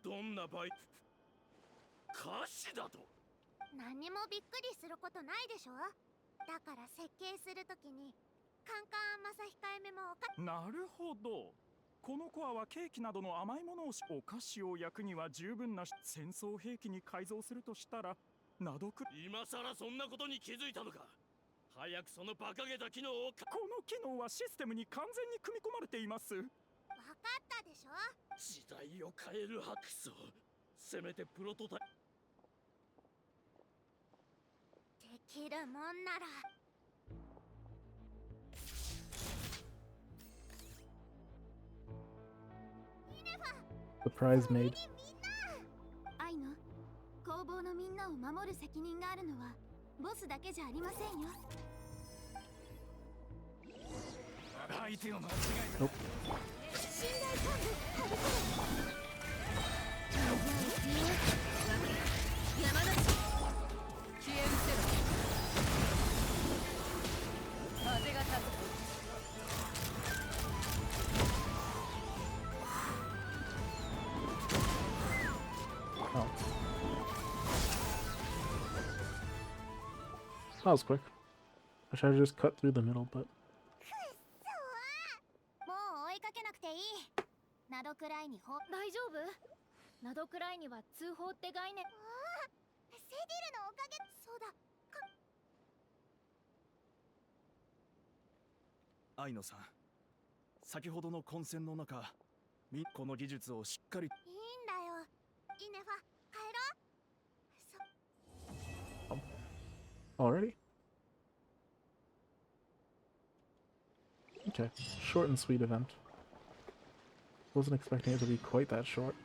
どんな場合歌詞だと何もびっくりすることないでしょ。だから設計するときにカンカン甘さ控えめもなるほど。このコアはケーキなどの甘いものをお菓子を焼くには十分な戦争兵器に改造するとしたらなどく今さらそんなことに気づいたのか。早くその馬鹿げた機能をこの機能はシステムに完全に組み込まれています。わかったでしょ。時代を変えるハクソせめてプロトタイできるもんなら。Surprise made. アイノ、工房のみんなを守る責任があるのはボスだけじゃありませんよ。相手を間違えた。信頼幹部、はびこる。山梨消え失せろ。風が立つ。Oh. That was quick. I should have just cut through the middle, but もう追いかけなくていい。などくらいに大丈夫？などくらいには通報って概念。セディルのおかげ。そうだ。アイノさん、先ほどの混戦の中、この技術をしっかり。いいんだよ。イネファ、帰ろう。already? Okay, short and sweet event. Wasn't expecting it to be quite that short.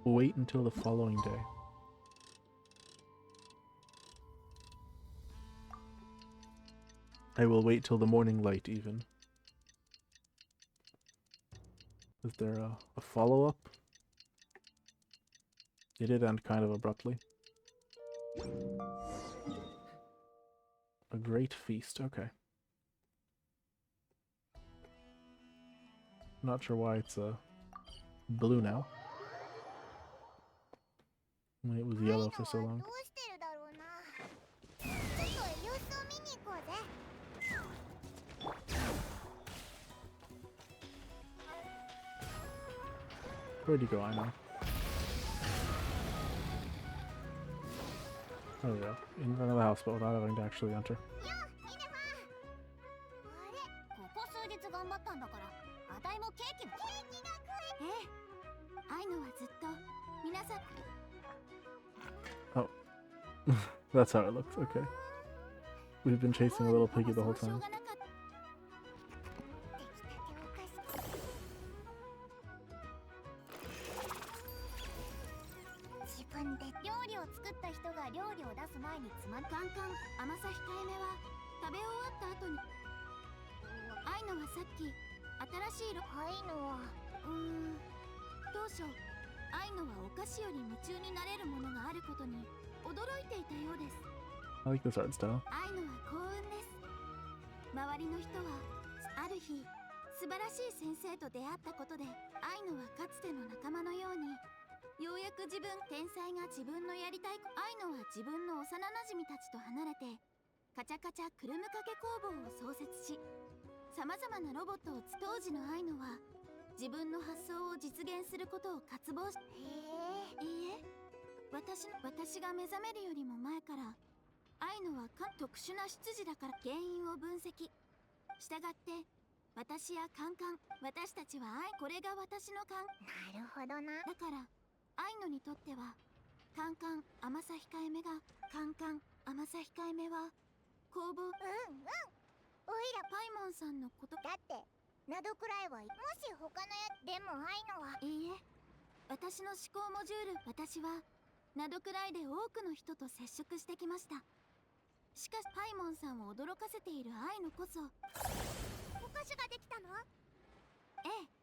Wait until the following day. I will wait till the morning light, even. Is there a follow-up? It did end kind of abruptly. A great feast, okay. Not sure why it's blue now. When it was yellow for so long. どうしてるだろうな。ちょっと様子を見に行こうぜ。Where'd you go, Aino? Oh yeah, in front of the house, but without having to actually enter. やあ、ミネファン。あれ、ここ数日頑張ったんだから、あたいもケーキも。ケーキが食え。ええ。アイノはずっと皆さん。 Oh. That's how it looks, okay. We've been chasing a little piggy the whole time. 自分で料理を作った人が料理を出す前につまんカンカン甘さ控えめは食べ終わった後にアイノはさっき新しいアイノは当初アイノはお菓子より夢中になれるものがあることに驚いていたようです。 I like this art style. アイノは幸運です。周りの人はある日素晴らしい先生と出会ったことでアイノはかつての仲間のようにようやく天才が自分のやりたいアイノは自分の幼なじみたちと離れてカチャカチャくるむかけ工房を創設しさまざまなロボットを当時のアイノは自分の発想を実現することを渇望しいいえ私が目覚めるよりも前からアイノは特殊な出自だから原因を分析したがって私やカンカン私たちはこれが私のなるほどなだからアイノにとってはカンカン甘さ控えめがカンカン甘さ控えめは工房おいらパイモンさんのことだってなどくらいはもし他のでもアイノはいいえ私の思考モジュール私はなどくらいで多くの人と接触してきましたしかしパイモンさんを驚かせているアイノこそお菓子ができたのええ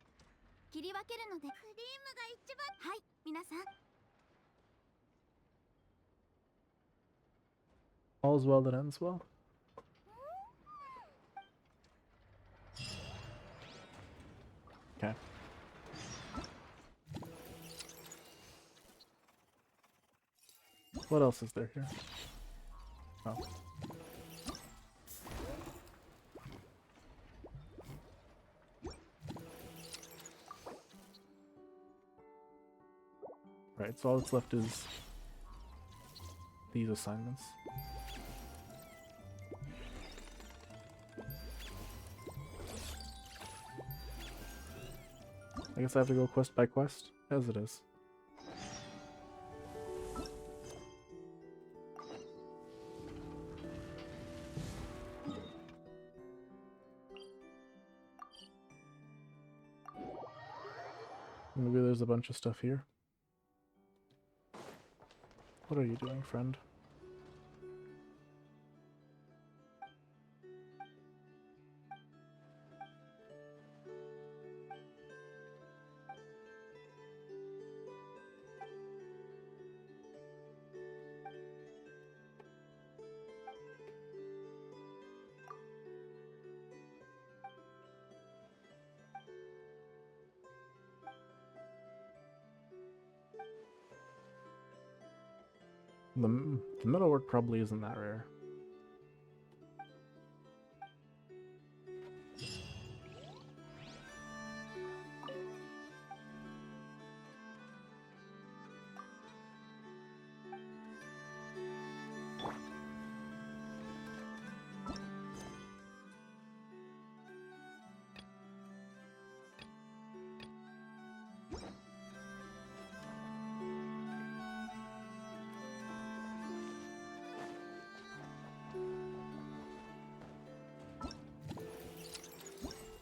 切り分けるのでクリームが一番はい皆さん All's well that ends well. Okay. What else is there here? Oh. Right, so all that's left is these assignments. I guess I have to go quest by quest, as it is. Maybe there's a bunch of stuff here. What are you doing, friend? The metalwork probably isn't that rare.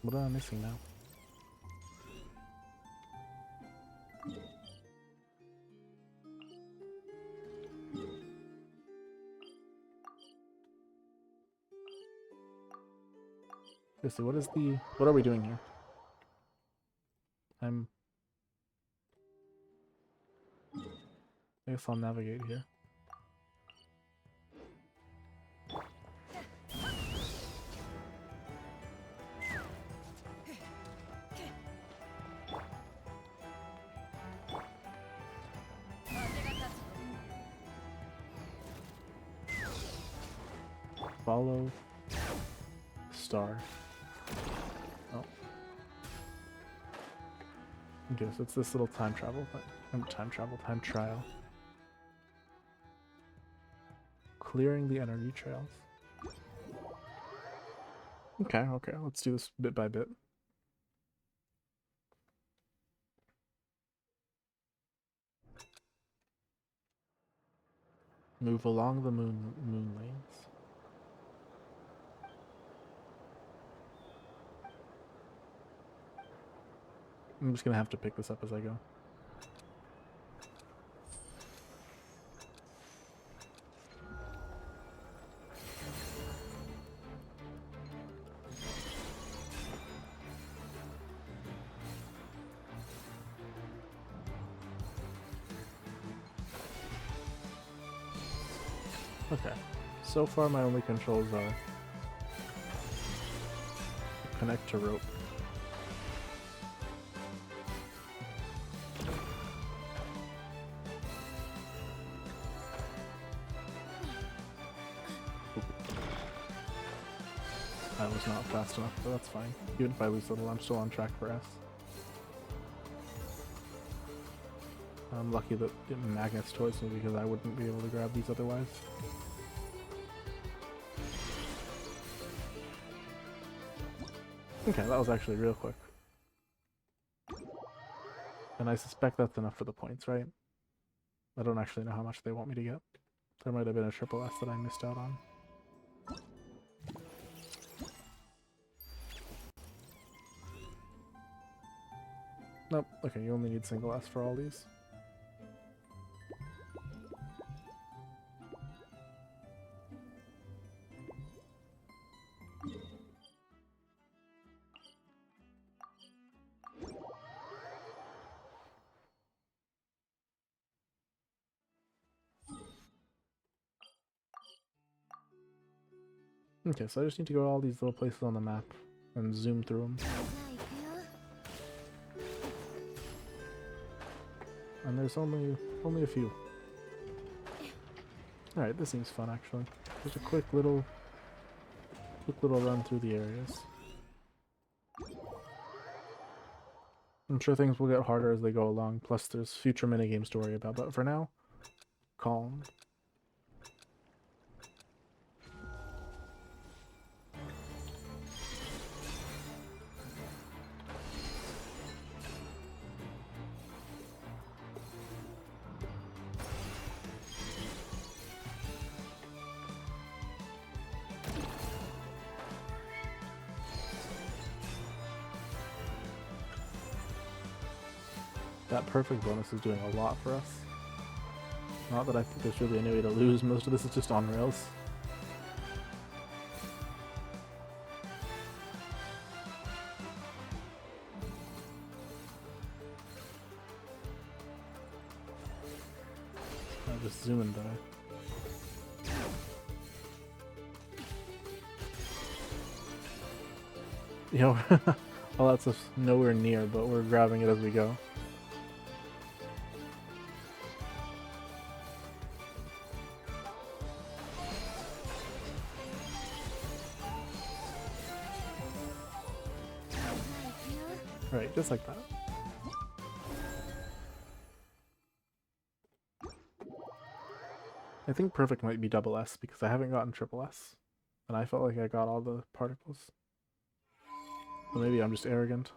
What am I missing now? Seriously, what are we doing here? I guess I'll navigate here. Follow star. Oh. Okay, so it's this little time travel thing. Time trial. Clearing the energy trails. Okay, let's do this bit by bit. Move along the moon lanes. I'm just gonna have to pick this up as I go. Okay, so far my only controls are connect to rope. I was not fast enough, but that's fine. Even if I lose a little, I'm still on track for S. I'm lucky that Magnet's choice me because I wouldn't be able to grab these otherwise. Okay, that was actually real quick. And I suspect that's enough for the points, right? I don't actually know how much they want me to get. There might have been a triple S that I missed out on. Nope, okay, you only need single S for all these. Okay, so I just need to go to all these little places on the map and zoom through them. And there's only a few. Alright, this seems fun actually. Just a quick little run through the areas. I'm sure things will get harder as they go along, plus there's future minigames to worry about, but for now, calm. That perfect bonus is doing a lot for us. Not that I think there's really any way to lose, most of this is just on rails. I'll just zoom and die. Yo, all that stuff's nowhere near, but we're grabbing it as we go. Right, just like that. I think perfect might be double S because I haven't gotten triple S. And I felt like I got all the particles. Or maybe I'm just arrogant.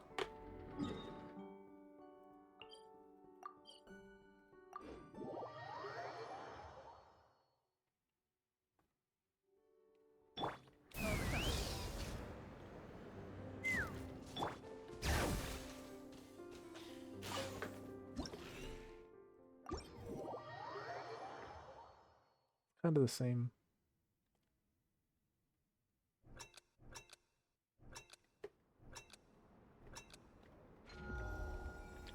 Kind of the same.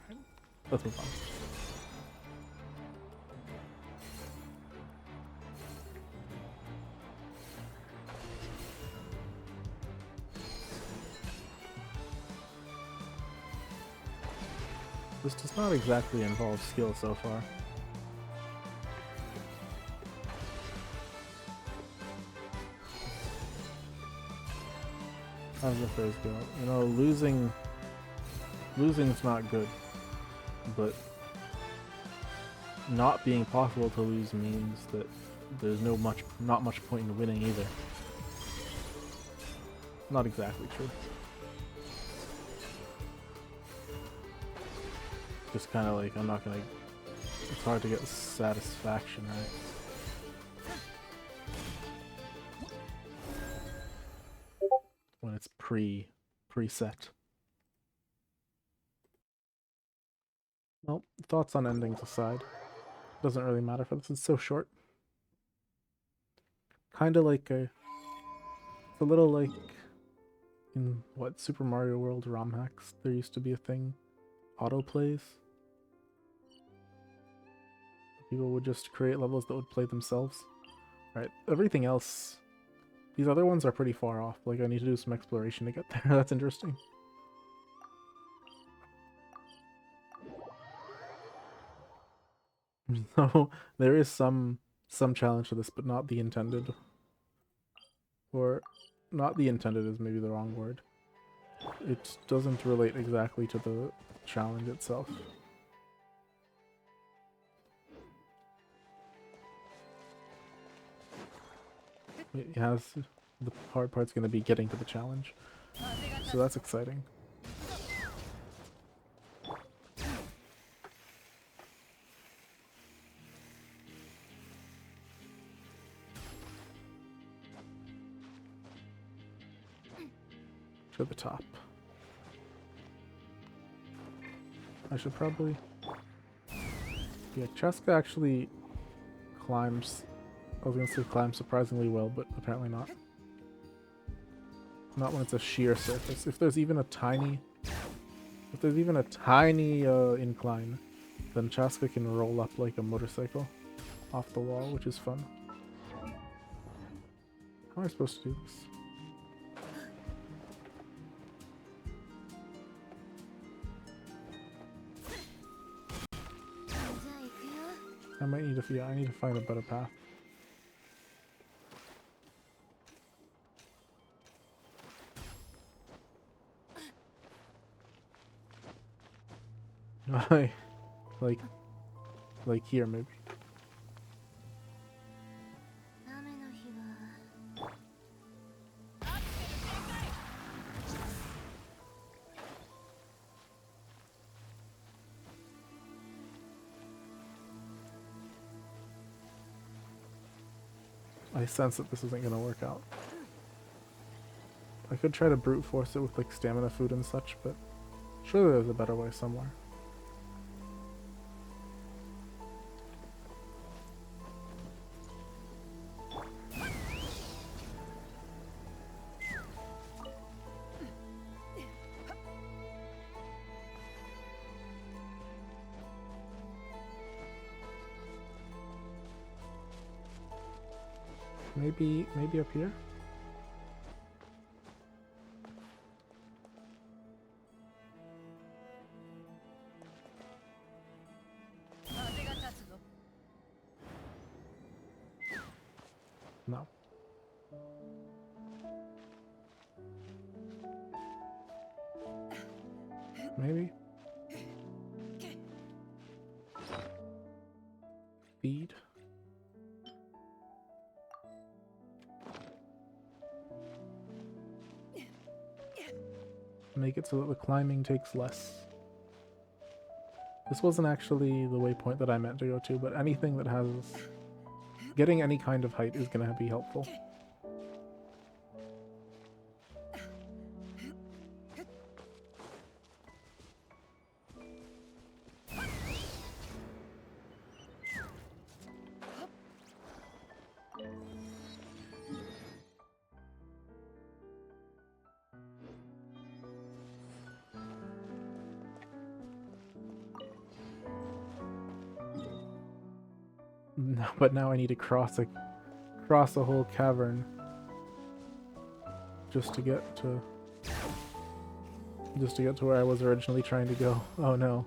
Right. Let's move on. This does not exactly involve skill so far. How's the phrase go? You know, losing's not good, but not being possible to lose means that there's not much point in winning either. Not exactly true. Just kind of like, I'm not gonna. It's hard to get satisfaction, right? When it's preset. Well, thoughts on endings aside, doesn't really matter for this. It's so short. Kind of like it's a little like in what Super Mario World ROM hacks. There used to be a thing, autoplays. People would just create levels that would play themselves. Right. Everything else, these other ones are pretty far off. Like I need to do some exploration to get there. That's interesting. So there is some challenge to this, but not the intended. Or not the intended is maybe the wrong word. It doesn't relate exactly to the challenge itself. It has the hard part's going to be getting to the challenge, so that's exciting. To the top. I should probably... Yeah, Cheska actually climbs... I was gonna say climbs surprisingly well, but apparently not. Not when it's a sheer surface. If there's even a tiny... If there's even a tiny incline, then Cheska can roll up like a motorcycle off the wall, which is fun. How am I supposed to do this? I might need to, yeah, I need to find a better path. like here maybe. I sense that this isn't gonna work out. I could try to brute force it with like stamina food and such, but surely there's a better way somewhere. Maybe up here? No. Maybe? Feed? Make it so that the climbing takes less. This wasn't actually the waypoint that I meant to go to, but anything that has... Getting any kind of height is going to be helpful. No, but now I need to cross a whole cavern just to get to where I was originally trying to go. Oh no.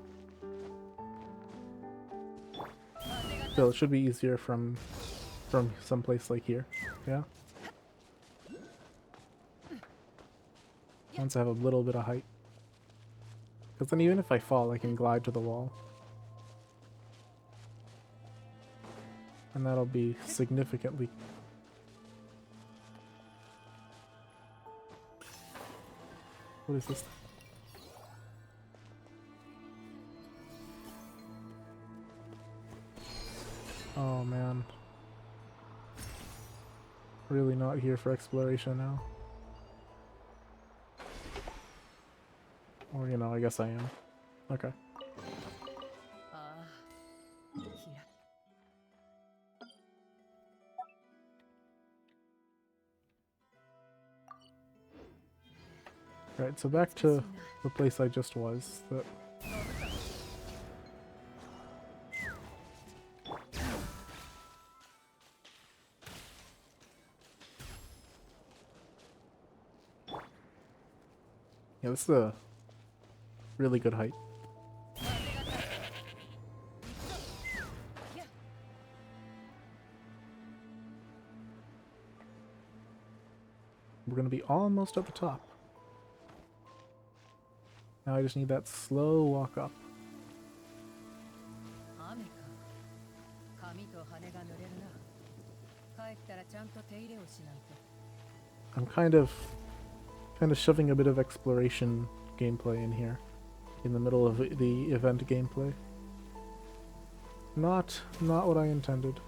Still, it should be easier from someplace like here. Yeah. once I have a little bit of height. Because then even if I fall, I can glide to the wall. And that'll be significantly... What is this? Oh man. Really not here for exploration now. Or, you know, I guess I am. Okay. Right, so back to the place I just was. Yeah, this is a really good height. We're gonna be almost at the top. Now I just need that slow walk up. I'm kind of shoving a bit of exploration gameplay in here, in the middle of the event gameplay. Not what I intended.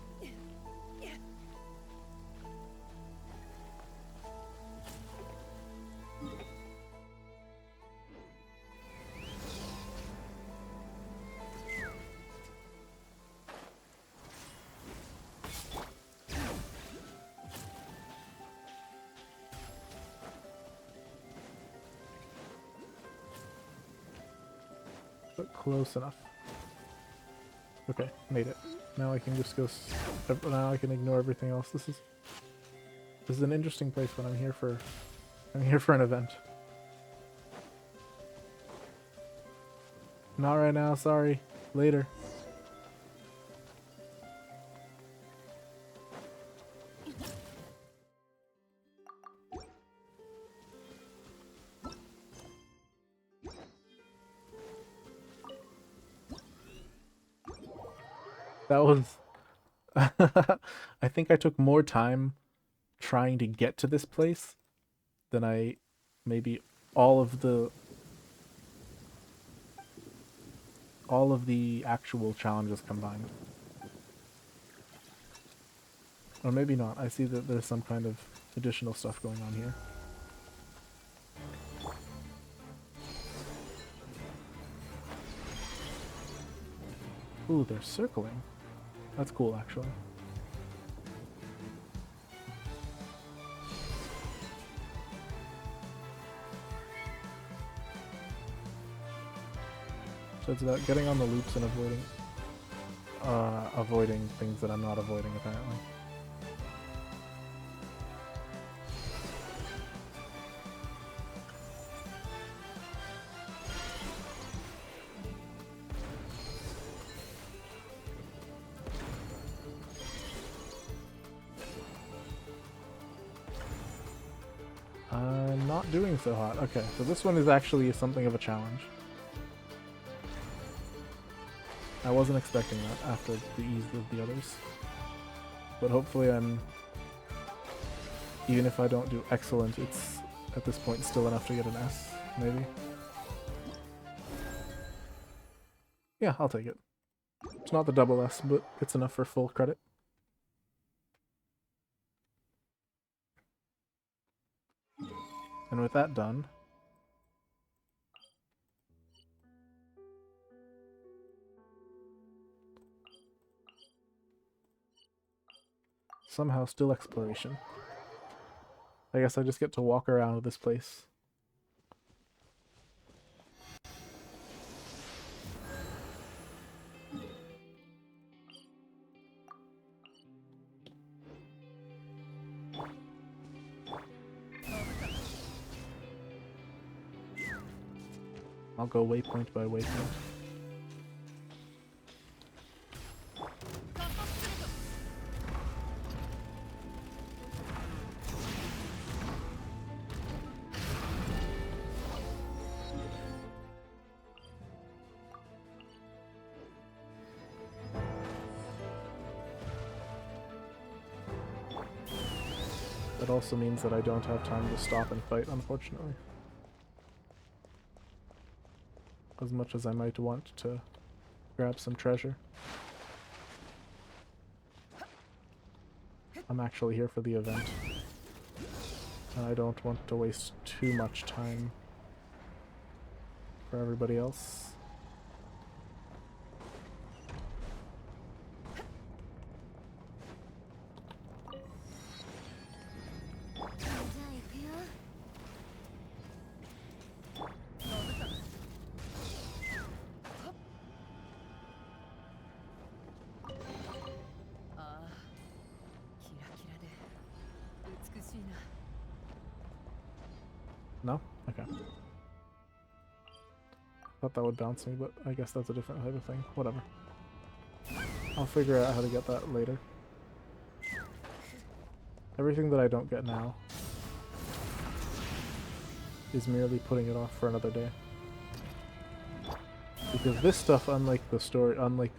But close enough. Okay, made it. Now I can just go. Now I can ignore everything else. This is an interesting place, but I'm here for an event. Not right now. Sorry. Later. That was... I think I took more time trying to get to this place than I... maybe all of the actual challenges combined. Or maybe not. I see that there's some kind of additional stuff going on here. Ooh, they're circling. That's cool, actually. So it's about getting on the loops and avoiding things that I'm not avoiding, apparently. Not doing so hot. Okay, so this one is actually something of a challenge. I wasn't expecting that after the ease of the others. But hopefully even if I don't do excellent, it's at this point still enough to get an S, maybe. Yeah, I'll take it. It's not the double S, but it's enough for full credit. And with that done, somehow still exploration. I guess I just get to walk around this place. I'll go waypoint by waypoint. That also means that I don't have time to stop and fight, unfortunately. As much as I might want to grab some treasure. I'm actually here for the event. And I don't want to waste too much time for everybody else. No? Okay. Thought that would bounce me, but I guess that's a different type of thing. Whatever. I'll figure out how to get that later. Everything that I don't get now is merely putting it off for another day. Because this stuff, unlike the story, unlike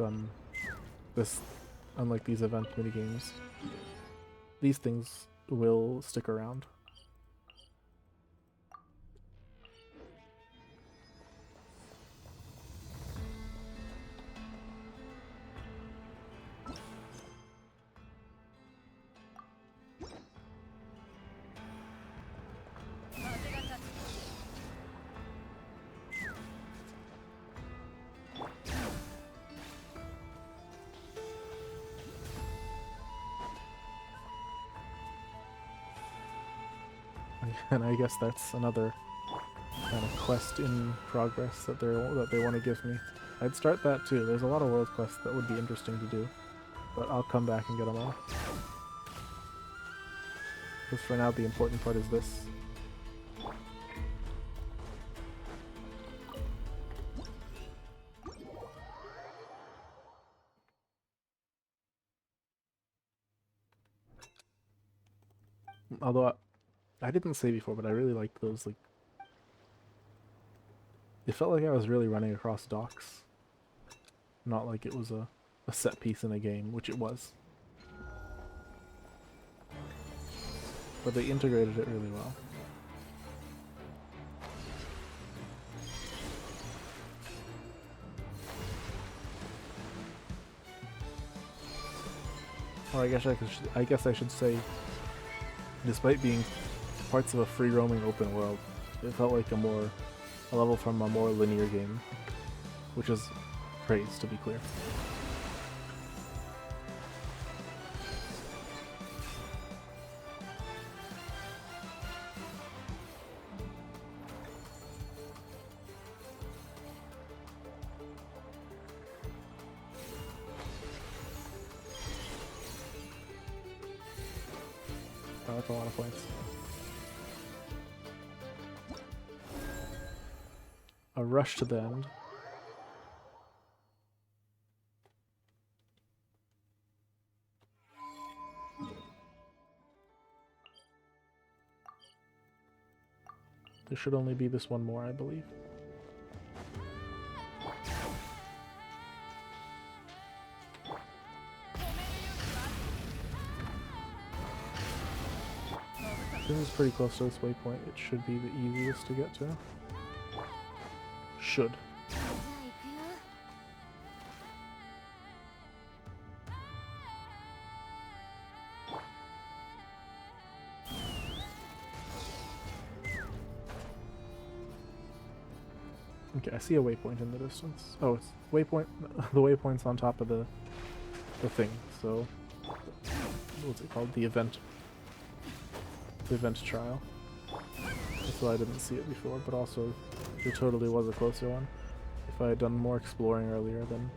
these event minigames, these things will stick around. And I guess that's another kind of quest in progress that they want to give me. I'd start that too. There's a lot of world quests that would be interesting to do, but I'll come back and get them all. Because for now the important part is this. Although I didn't say before, but I really liked those, like... It felt like I was really running across docks. Not like it was a set piece in a game, which it was. But they integrated it really well. Or I guess I should say, despite being parts of a free-roaming open world, it felt like a level from a more linear game, which is praise, to be clear. Oh, that's a lot of points. A rush to the end. There should only be this one more, I believe. This is pretty close to this waypoint. It should be the easiest to get to. Should. Okay, I see a waypoint in the distance. Oh, it's waypoint. The waypoint's on top of the thing. So, what's it called? The event trial. That's why I didn't see it before, but also it totally was a closer one. If I had done more exploring earlier, then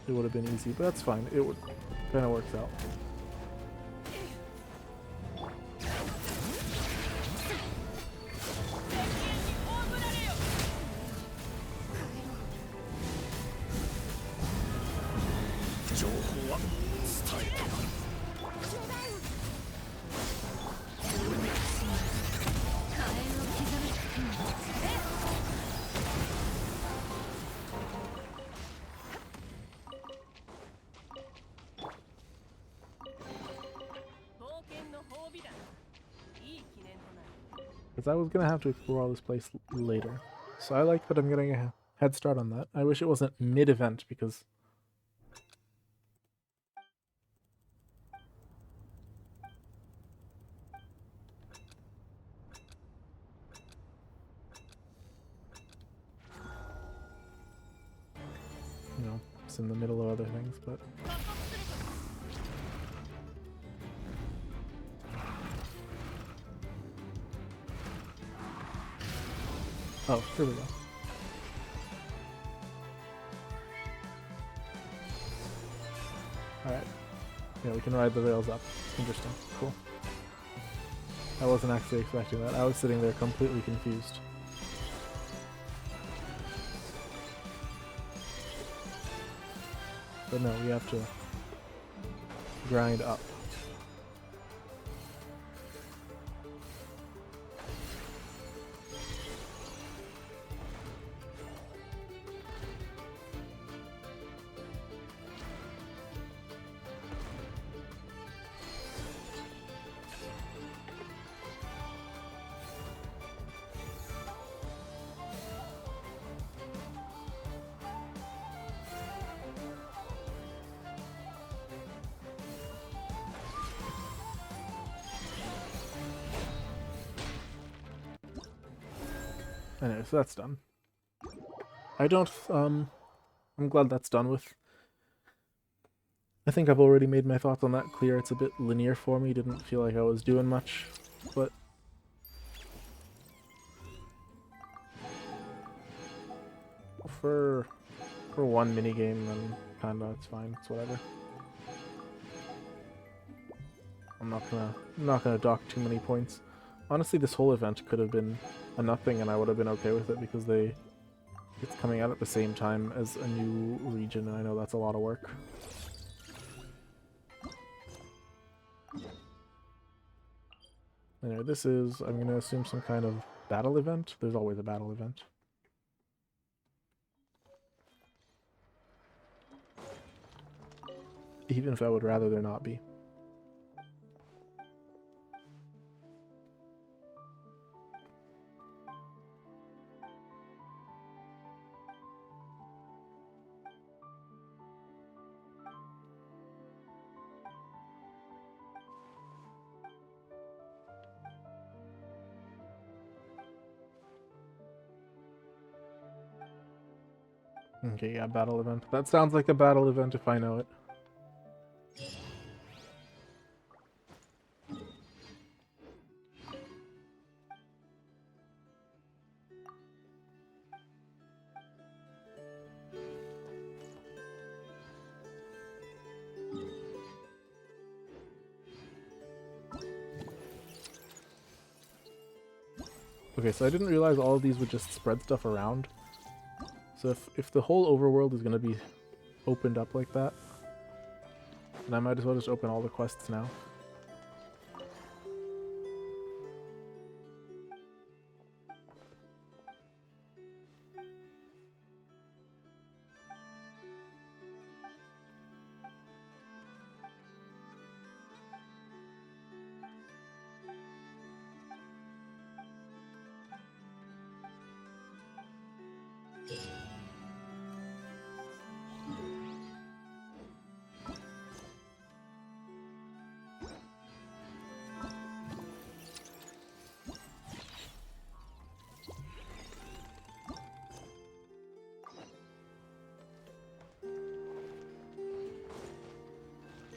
it would have been easy, but that's fine. It kind of works out. because I was gonna have to explore all this place later. So I like that I'm getting a head start on that. I wish it wasn't mid-event because you know, it's in the middle of other things, but oh, here we go. Alright. Yeah, we can ride the rails up. Interesting. Cool. I wasn't actually expecting that. I was sitting there completely confused. But no, we have to grind up. Anyway, so that's done. I don't, I'm glad that's done with. I think I've already made my thoughts on that clear. It's a bit linear for me. Didn't feel like I was doing much, but for one minigame, then kinda it's fine. It's whatever. I'm not gonna dock too many points. Honestly, this whole event could have been a nothing, and I would have been okay with it because it's coming out at the same time as a new region, and I know that's a lot of work. Anyway, this is, I'm gonna assume, some kind of battle event. There's always a battle event. Even if I would rather there not be. Okay, yeah, battle event. That sounds like a battle event if I know it. Okay, so I didn't realize all of these would just spread stuff around. So if the whole overworld is going to be opened up like that, then I might as well just open all the quests now.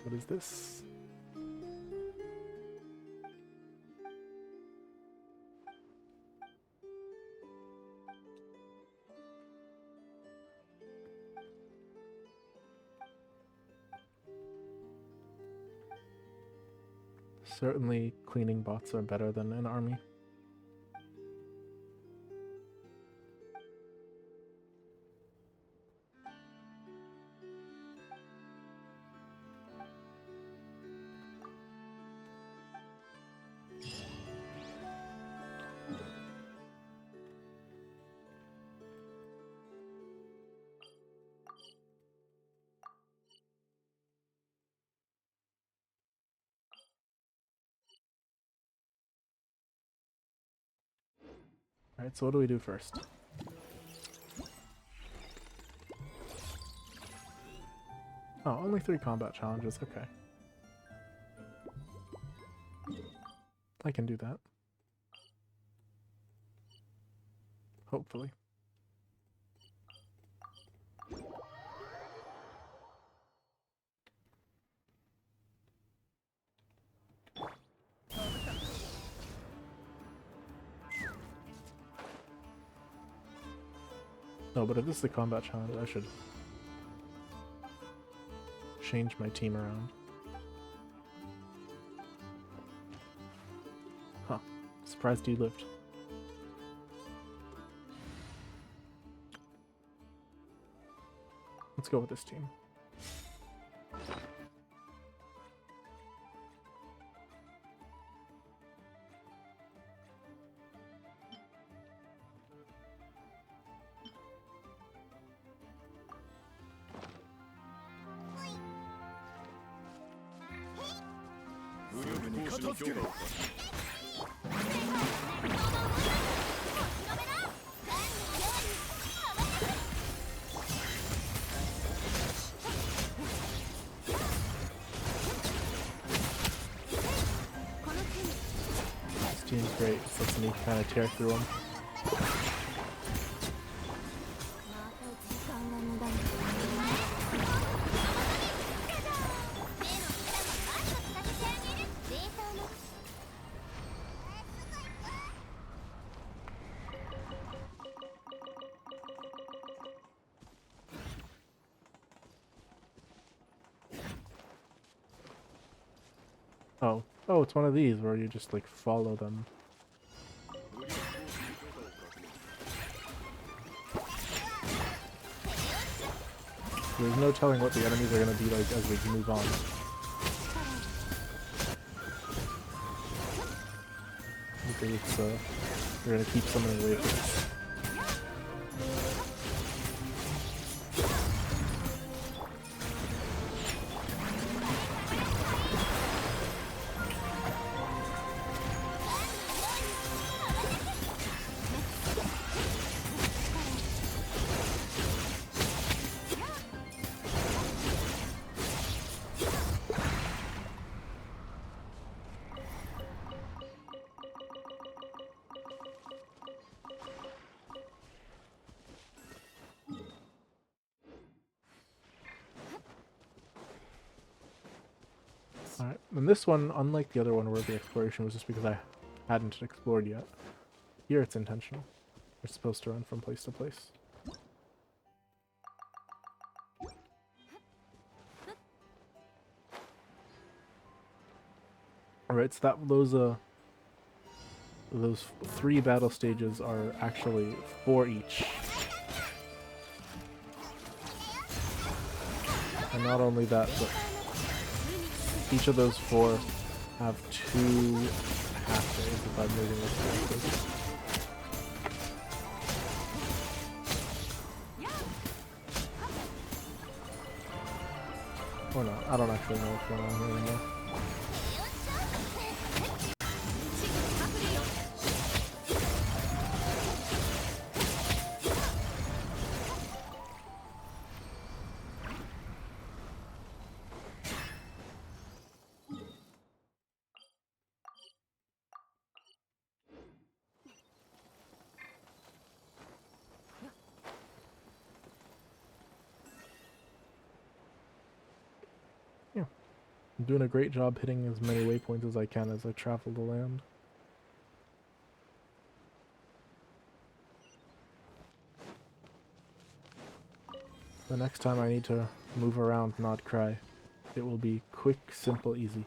What is this? Certainly cleaning bots are better than an army. Alright, so what do we do first? Oh, only 3 combat challenges, okay. I can do that. Hopefully. No, but if this is the combat challenge, I should change my team around. Huh. Surprised you lived. Let's go with this team. This team's great. Just lets me kind of tear through them. Oh, it's one of these where you just like follow them. There's no telling what the enemies are going to be like as we move on. Because it's, we're going to keep summoning away from us. Alright, and this one, unlike the other one where the exploration was just because I hadn't explored yet, here it's intentional. We're supposed to run from place to place. Alright, so those 3 battle stages are actually 4 each. And not only that, but each of those 4 have 2 half days if I'm moving this correctly. Or not, I don't actually know what's going on here anymore. I'm doing a great job hitting as many waypoints as I can as I travel the land. The next time I need to move around, not cry, it will be quick, simple, easy.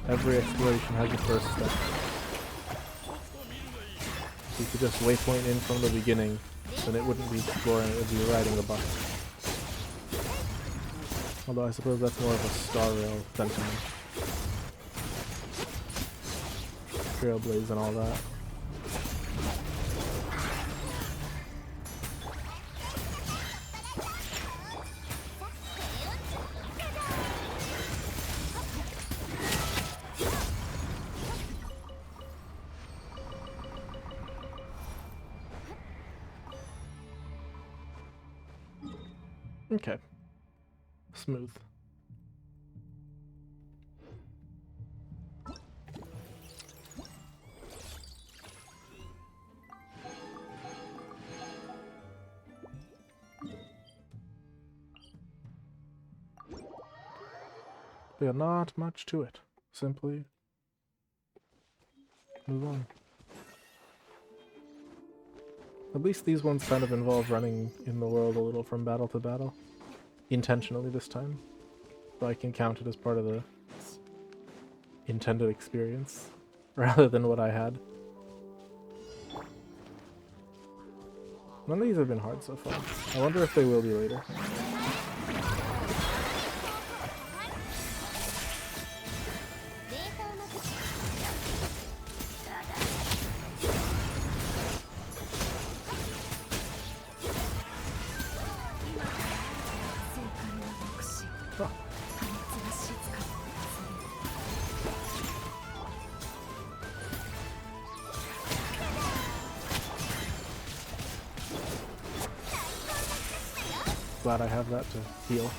Every exploration has a first step. You could just waypoint in from the beginning, then it wouldn't be exploring, it would be riding a bus. Although I suppose that's more of a Star Rail sentiment. Trailblaze and all that. Okay. Smooth. Yeah, not much to it. Simply move on. At least these ones kind of involve running in the world a little from battle to battle. Intentionally this time. So I can count it as part of the intended experience, rather than what I had. None of these have been hard so far. I wonder if they will be later. Glad I have that to heal.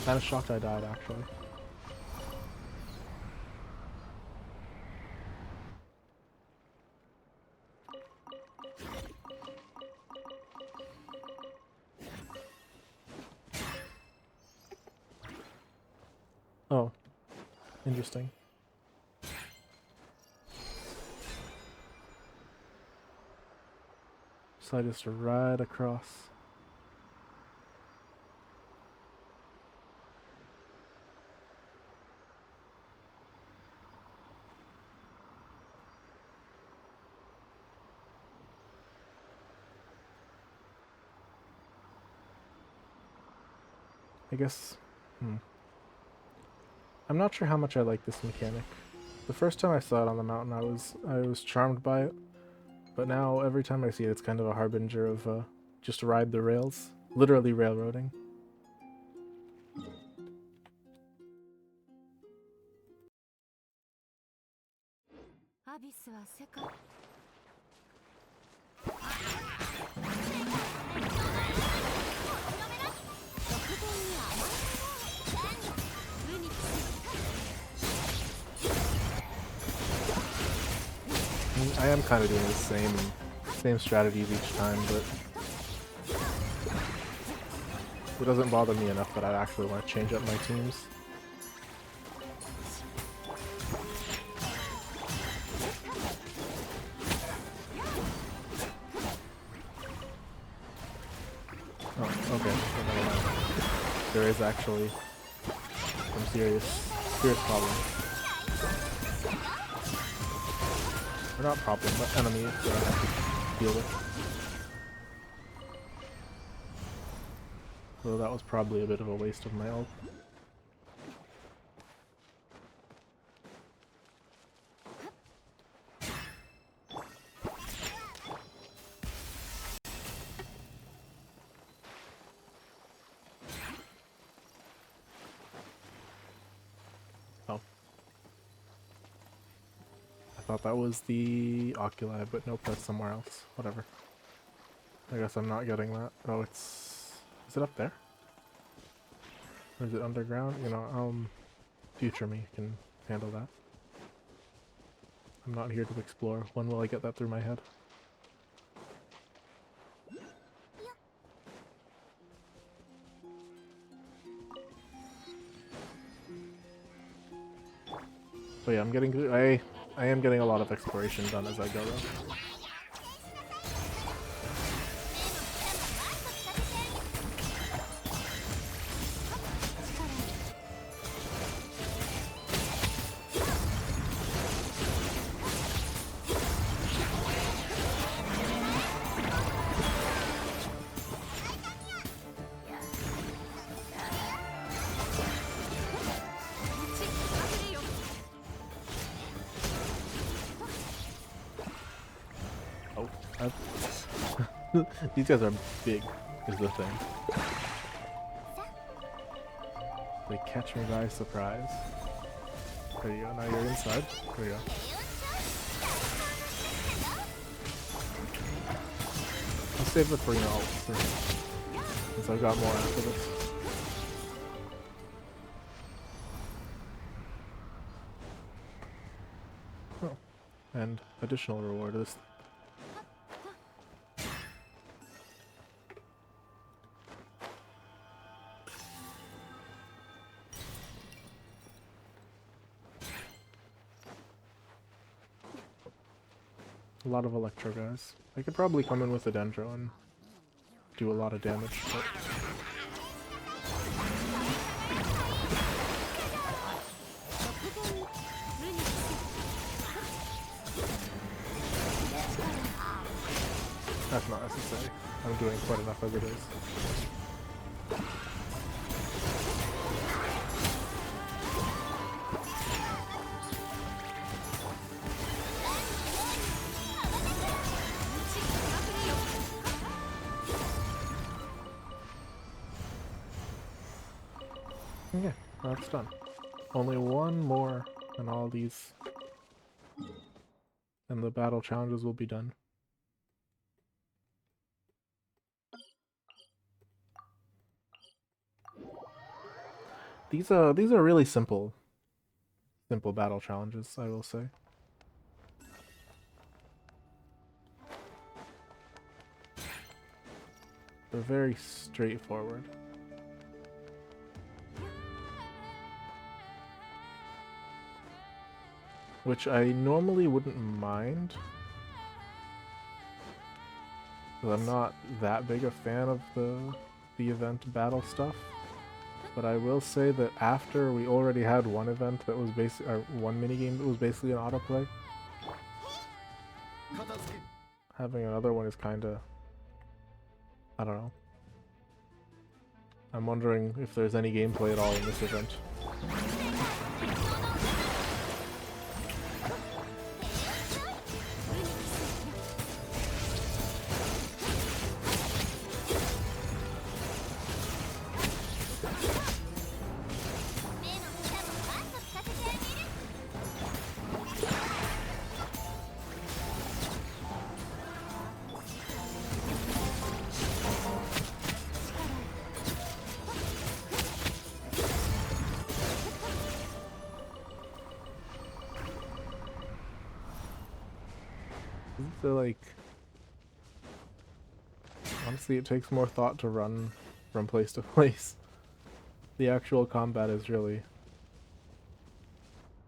Kinda shocked I died, actually. Oh. Interesting. So I just ride across. I guess, I'm not sure how much I like this mechanic. The first time I saw it on the mountain, I was charmed by it, but now every time I see it, it's kind of a harbinger of just ride the rails, literally railroading. I am kind of doing the same strategies each time, but it doesn't bother me enough that I actually want to change up my teams. Oh, okay. Well, never mind. There is actually some serious problems. Or not problems, but enemies that I have to deal with. So that was probably a bit of a waste of my ult. Oh. I thought that was the Oculi, but nope, that's somewhere else. Whatever. I guess I'm not getting that. Oh, it's... Is it up there? Or is it underground? You know, future me can handle that. I'm not here to explore. When will I get that through my head? So yeah, I'm getting... I am getting a lot of exploration done as I go though. These guys are big, is the thing. They catch me by surprise. There you go, now you're inside. There you go. save it for, you know, since I've got more after this. Oh, and additional reward is a lot of electro guys. I could probably come in with a Dendro and do a lot of damage, but that's not necessary. I'm doing quite enough as it is. Okay, that's done. Only one more and all these and the battle challenges will be done. These are really simple battle challenges, I will say. They're very straightforward. Which I normally wouldn't mind, because I'm not that big a fan of the event battle stuff. But I will say that after we already had one event that was or one minigame that was basically an autoplay, having another one is kinda, I don't know. I'm wondering if there's any gameplay at all in this event. So like, honestly, it takes more thought to run from place to place. The actual combat is really,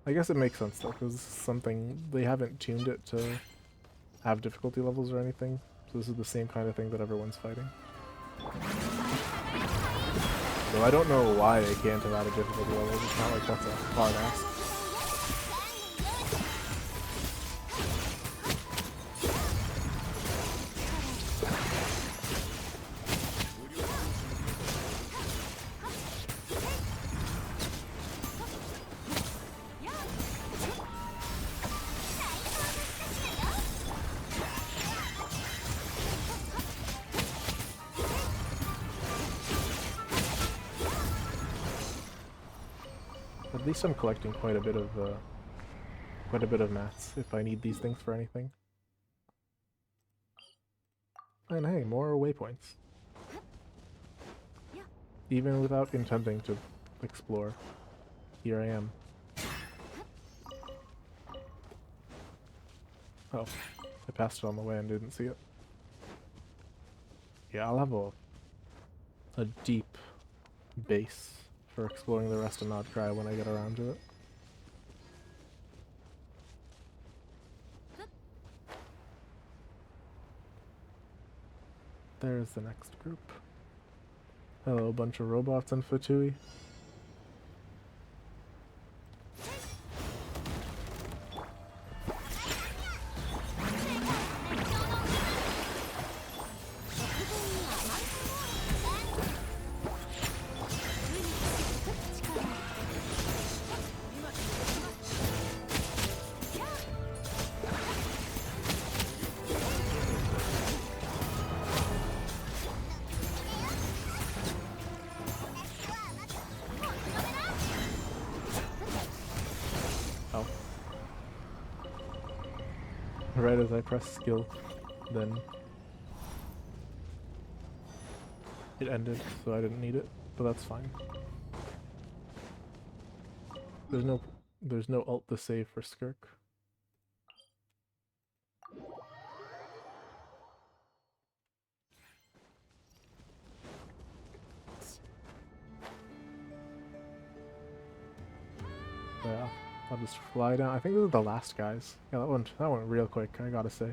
I guess it makes sense though, because something, they haven't tuned it to have difficulty levels or anything, so this is the same kind of thing that everyone's fighting. So I don't know why they can't have added difficulty levels, it's not like that's a hard ask. At least I'm collecting quite a bit of mats if I need these things for anything. And hey, more waypoints. Even without intending to explore, here I am. Oh, I passed it on the way and didn't see it. Yeah, I'll have a deep base for exploring the rest of Nodcry when I get around to it. There's the next group. Hello, bunch of robots and Fatui. Right as I press skill, then it ended, so I didn't need it, but that's fine. There's no ult to save for Skirk. Yeah, I'll just fly down. I think these are the last guys. Yeah, that went real quick, I gotta say.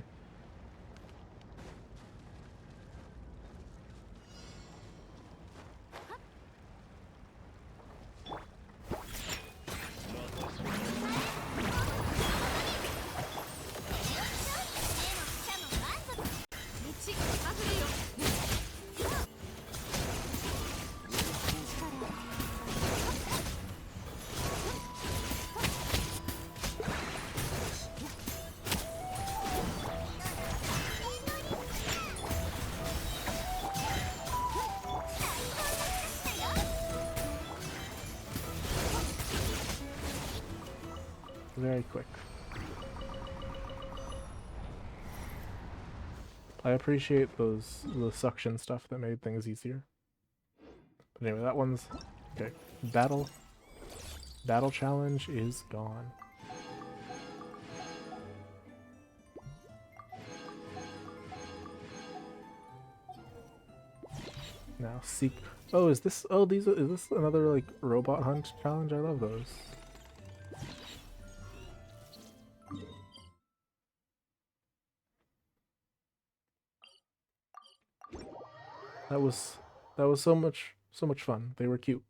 Very quick. I appreciate the suction stuff that made things easier. But anyway, that one's okay. Battle challenge is gone. Now seek. Oh, is this? Oh, is this another like robot hunt challenge? I love those. That was so much fun. They were cute.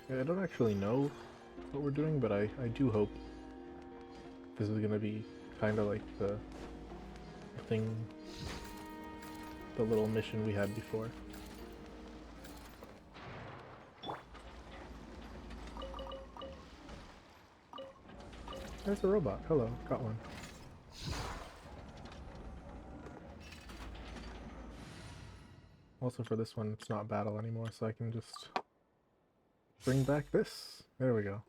Yeah, I don't actually know what we're doing, but I do hope this is gonna be kind of like the thing, the little mission we had before. There's a robot. Hello, got one. Also for this one, it's not battle anymore, so I can just bring back this. There we go.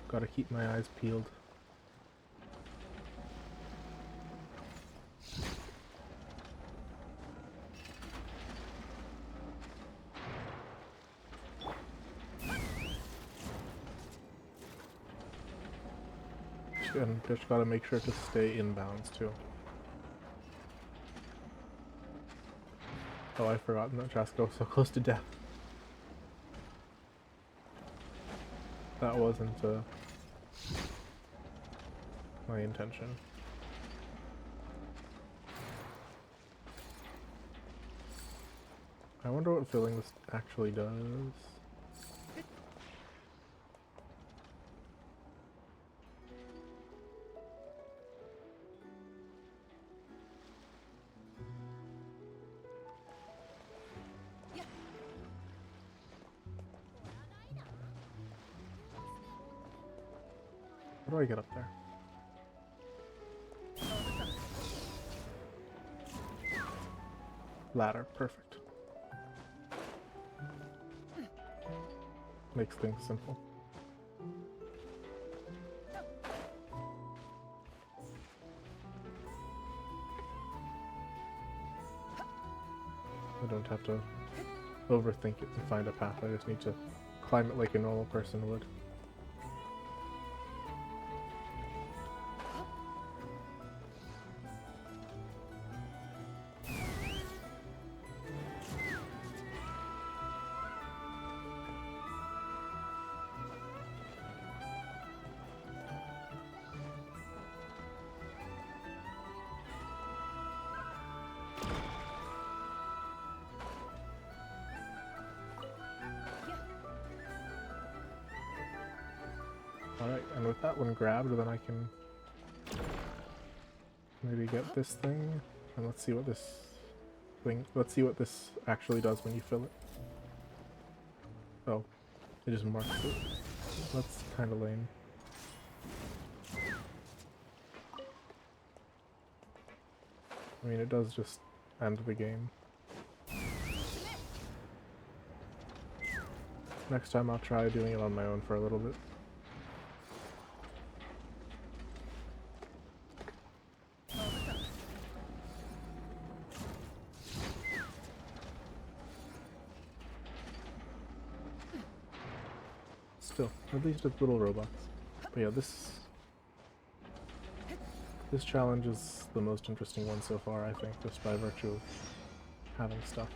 Gotta keep my eyes peeled. And just gotta make sure to stay inbounds too. Oh, I've forgotten that Chasco was so close to death. That wasn't my intention. I wonder what filling this actually does. How do I get up there? Ladder, perfect. Makes things simple. I don't have to overthink it and find a path, I just need to climb it like a normal person would. Alright, and with that one grabbed, then I can maybe get this thing, and let's see what this actually does when you fill it. Oh, it just marks it. That's kind of lame. I mean, it does just end the game. Next time I'll try doing it on my own for a little bit. Still, at least it's little robots. But yeah, this challenge is the most interesting one so far, I think, just by virtue of having stuff.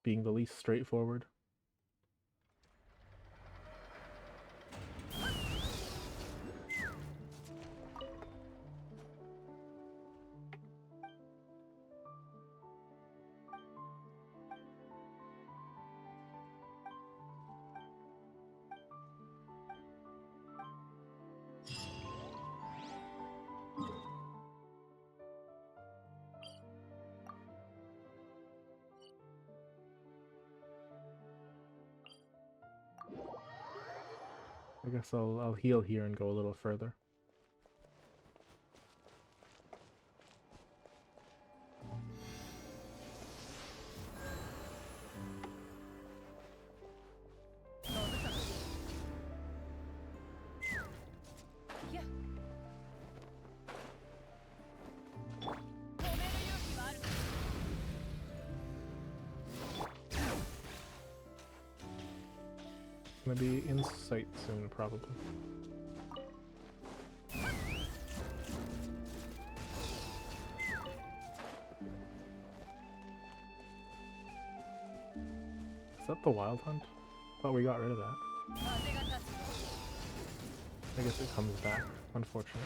Being the least straightforward. I guess I'll heal here and go a little further. Gonna be in sight soon, probably. Is that the Wild Hunt? Thought we got rid of that. I guess it comes back. Unfortunate.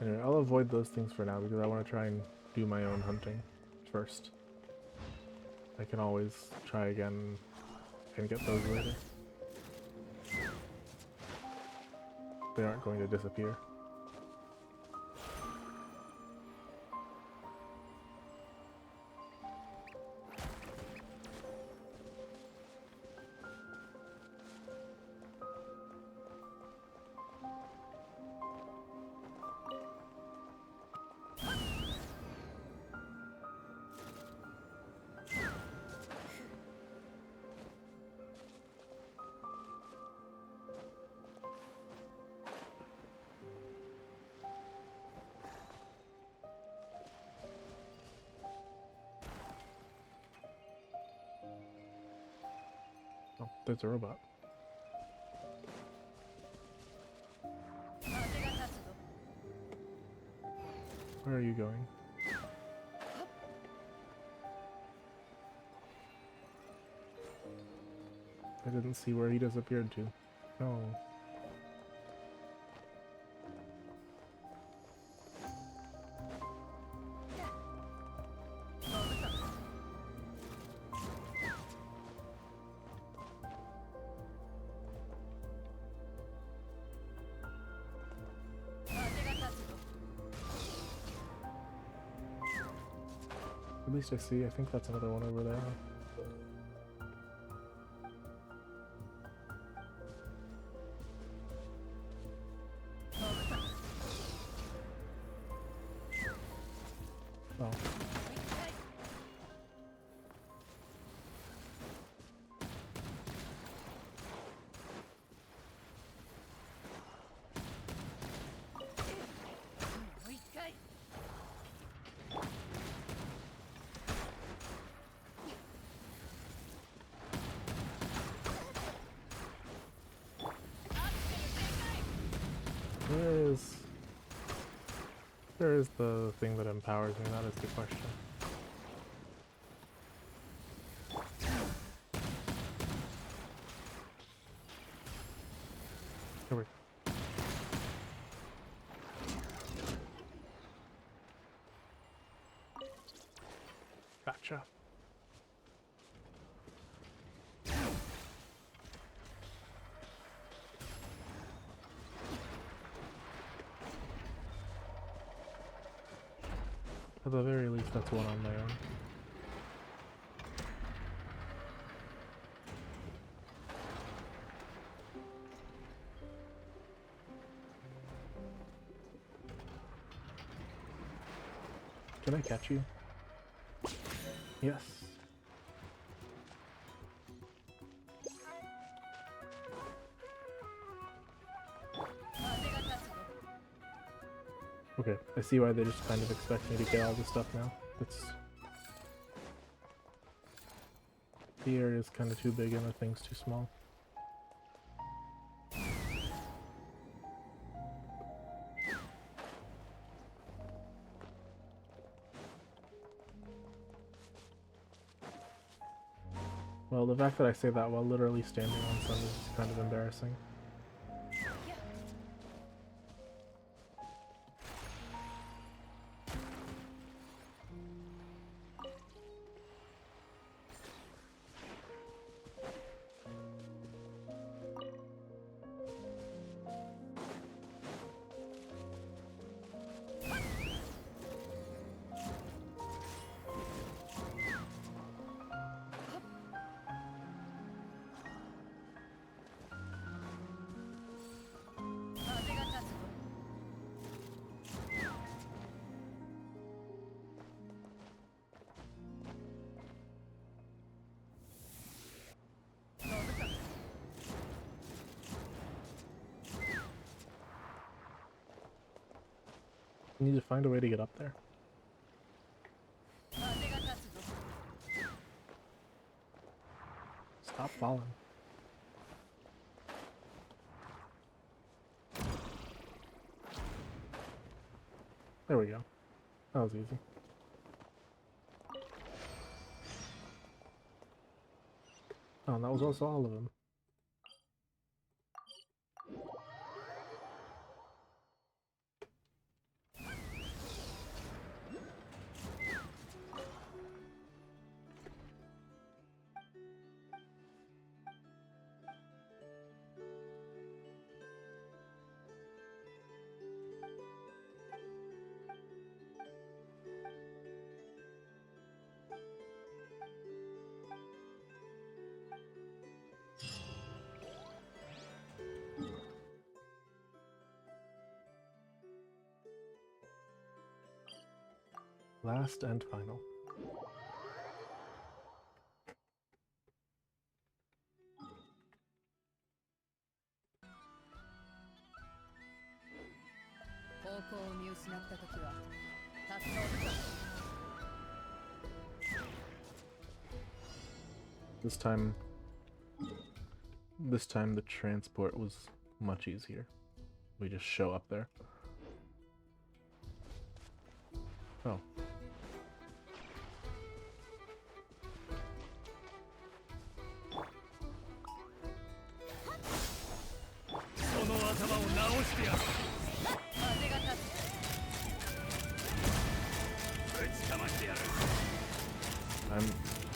Anyway, I'll avoid those things for now because I want to try and do my own hunting first. I can always try again and get those later. They aren't going to disappear. Oh, there's a robot. Where are you going? I didn't see where he disappeared to. No. At least I see. I think that's another one over there. Oh. Where is the thing that empowers me? That is the question. Here we go. Gotcha. At the very least, that's one on my own. Can I catch you? Yes. Okay, I see why they just kind of expect me to get all this stuff now. It's... The area is kind of too big and the thing's too small. Well, the fact that I say that while literally standing on sun is kind of embarrassing. I need to find a way to get up there. Stop falling. There we go. That was easy. Oh, and that was also all of them. Last and final. This time the transport was much easier. We just show up there. Oh.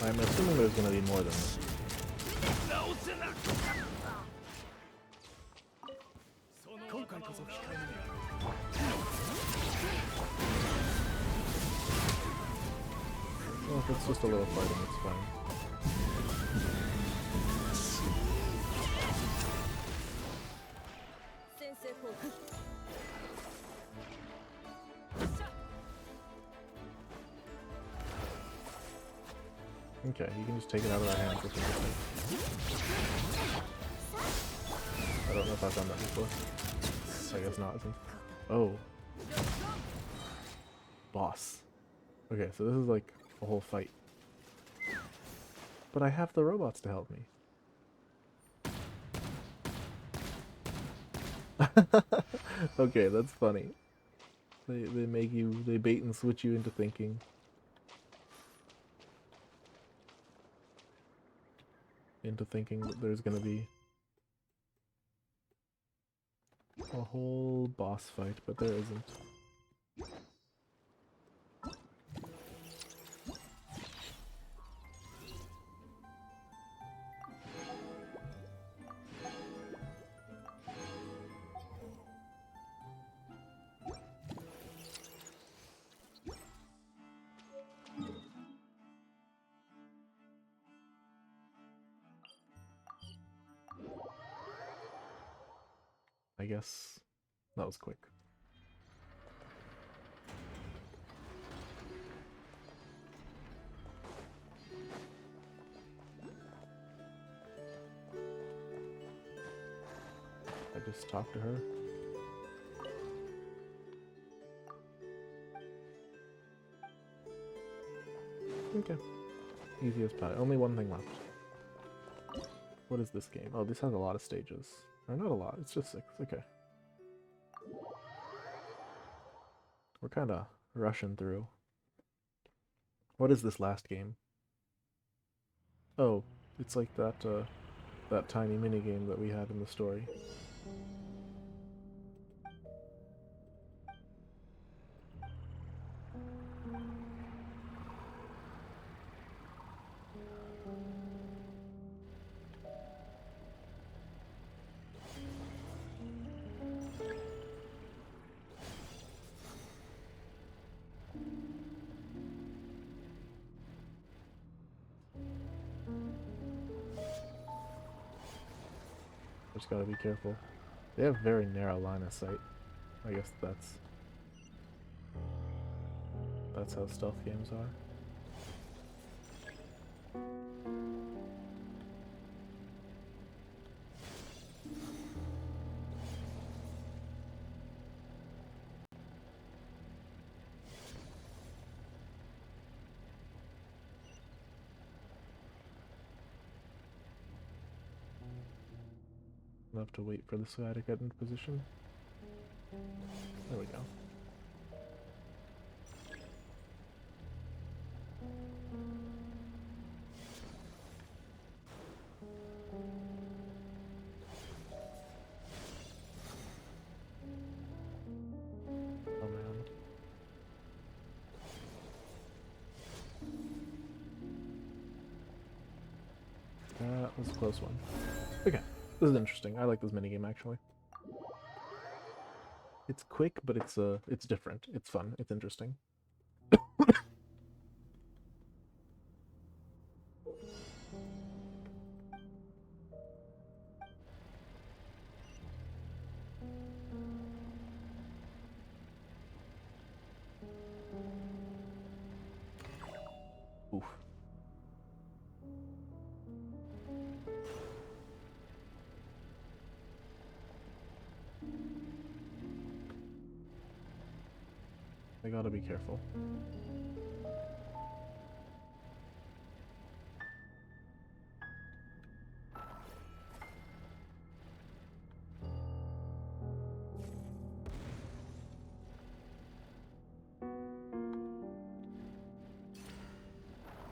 I'm assuming there's gonna be more than this. Well, if it's just a little fighting, it's fine. Okay, you can just take it out of our hands, which is interesting. I don't know if I've done that before. I guess not. Oh. Boss. Okay, so this is like a whole fight. But I have the robots to help me. Okay, that's funny. They make you, they bait and switch you into thinking. That there's gonna be a whole boss fight, but there isn't. I guess that was quick. I just talk to her. Okay. Easy as pie. Only one thing left. What is this game? Oh, this has a lot of stages. Or not a lot, it's just 6. Okay. We're kind of rushing through. What is this last game? Oh, it's like that, that tiny minigame that we had in the story. Just gotta be careful. They have very narrow line of sight. I guess that's how stealth games are. I'll have to wait for this guy to get into position. There we go. Oh man. That was a close one. Okay, this is interesting. I like this minigame actually. It's quick, but it's different. It's fun. It's interesting. Oof. I gotta be careful.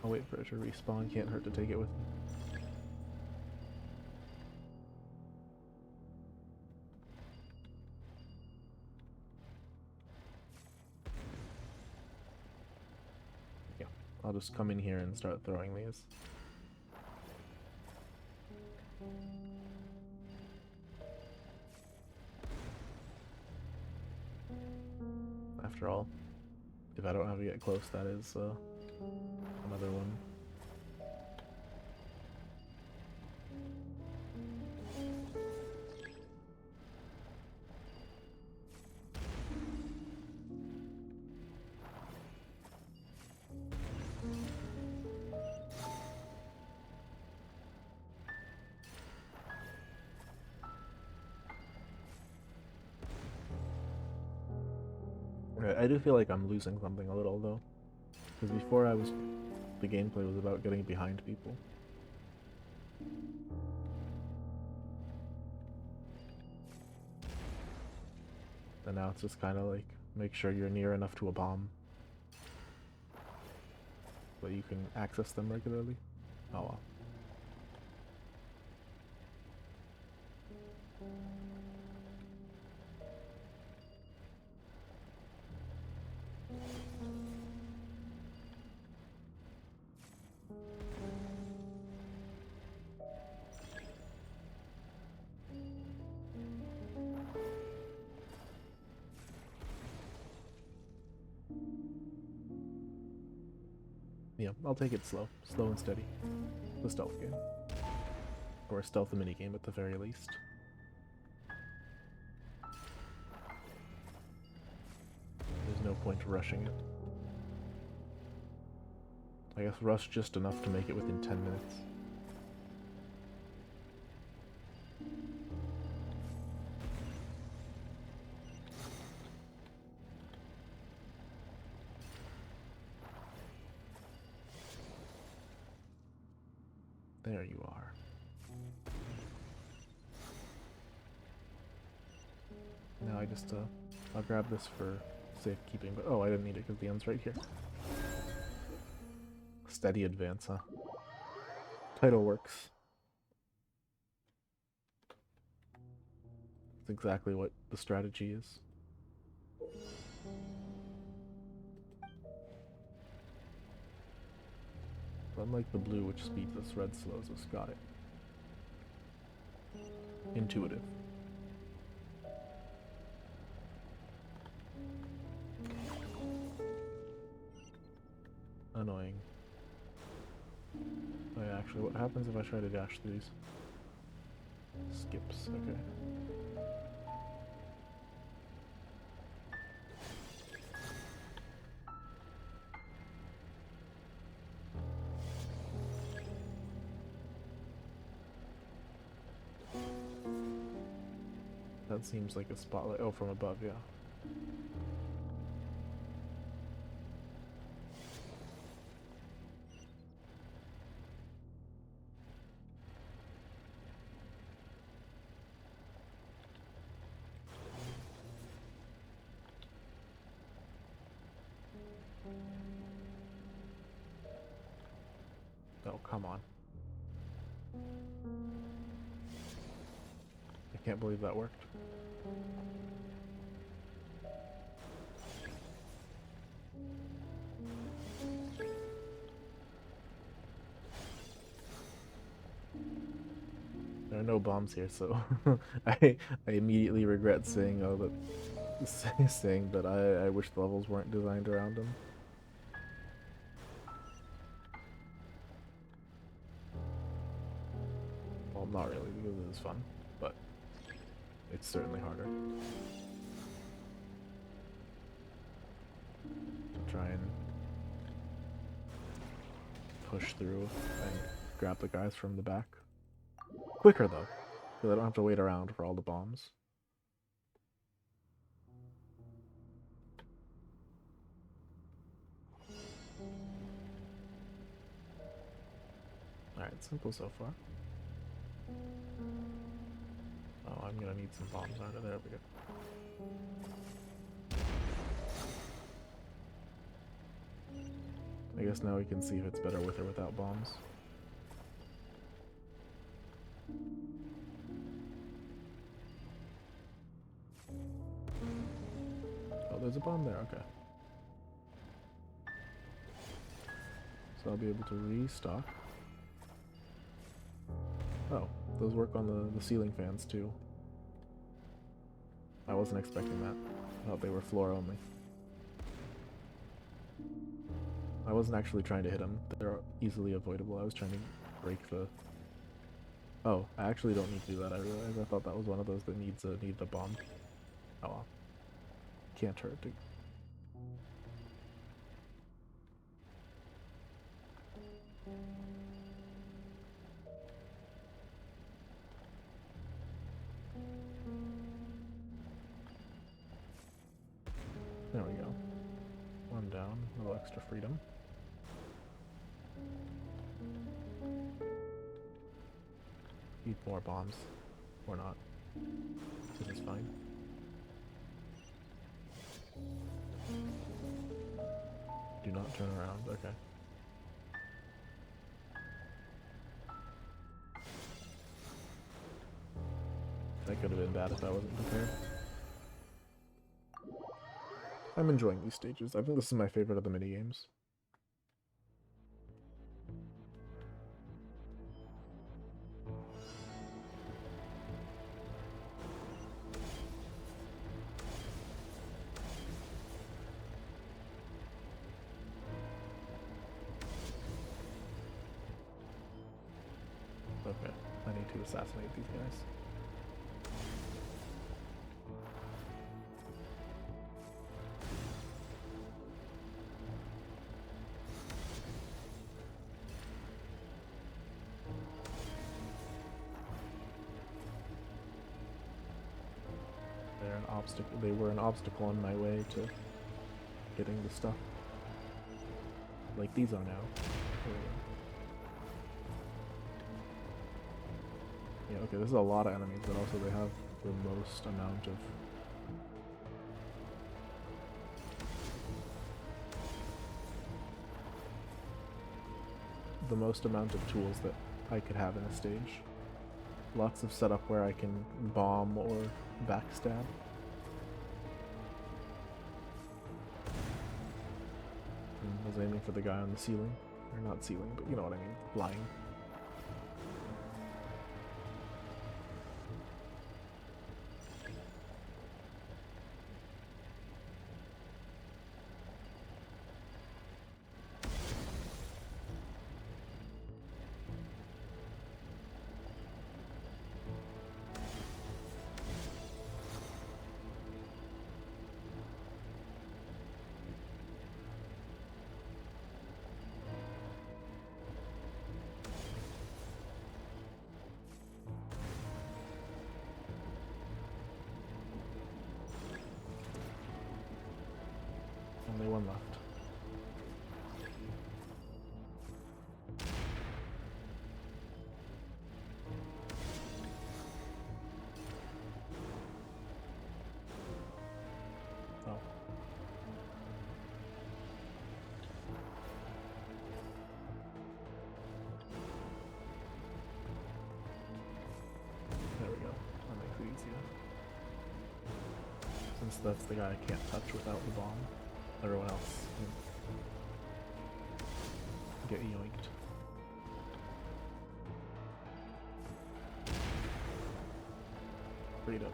I'll wait for it to respawn. Can't hurt to take it with me. Yeah, I'll just come in here and start throwing these. After all, if I don't have to get close, that is another one. Right, I do feel like I'm losing something a little though, because before the gameplay was about getting behind people. And now it's just kind of like, make sure you're near enough to a bomb so you can access them regularly. Oh well. Yeah, I'll take it slow. Slow and steady. The stealth game. Or a stealth minigame at the very least. There's no point rushing it. I guess rush just enough to make it within 10 minutes. There you are. Now I just, I'll grab this for safekeeping, but oh, I didn't need it because the end's right here. Steady advance, huh? Title works. It's exactly what the strategy is. Unlike the blue, which speeds us, red slows us. Got it. Intuitive. Annoying. Oh yeah, actually, what happens if I try to dash through these? Skips, okay. That seems like a spotlight. Oh, from above, yeah. Oh, come on. I can't believe that worked. There are no bombs here, so I immediately regret saying saying that I wish the levels weren't designed around them. Well, not really, because it is fun, but it's certainly harder to try and push through and grab the guys from the back. Quicker though, because I don't have to wait around for all the bombs. Alright, simple so far. Oh, I'm gonna need some bombs under there. We go. I guess now we can see if it's better with or without bombs. Oh, there's a bomb there, okay. So I'll be able to restock. Oh, those work on the ceiling fans too. I wasn't expecting that. I thought they were floor only. I wasn't actually trying to hit them. They're easily avoidable. I was trying to break the... Oh, I actually don't need to do that, I realized. I thought that was one of those that needs a bomb. Oh well. Can't hurt to... There we go. One down, a little extra freedom. Need more bombs. Or not. This is fine. Do not turn around, okay. That could have been bad if I wasn't prepared. I'm enjoying these stages. I think this is my favorite of the minigames. Okay, I need to assassinate these guys. They were an obstacle on my way to getting the stuff. Like these are now. Yeah, okay, this is a lot of enemies, but also they have the most amount of... the most amount of tools that I could have in a stage. Lots of setup where I can bomb or backstab. I was aiming for the guy on the ceiling. Or not ceiling, but you know what I mean. Flying. Only one left. Oh. There we go. That makes it easier. Since that's the guy I can't touch without the bomb. Everyone else can get yoinked. Freedom.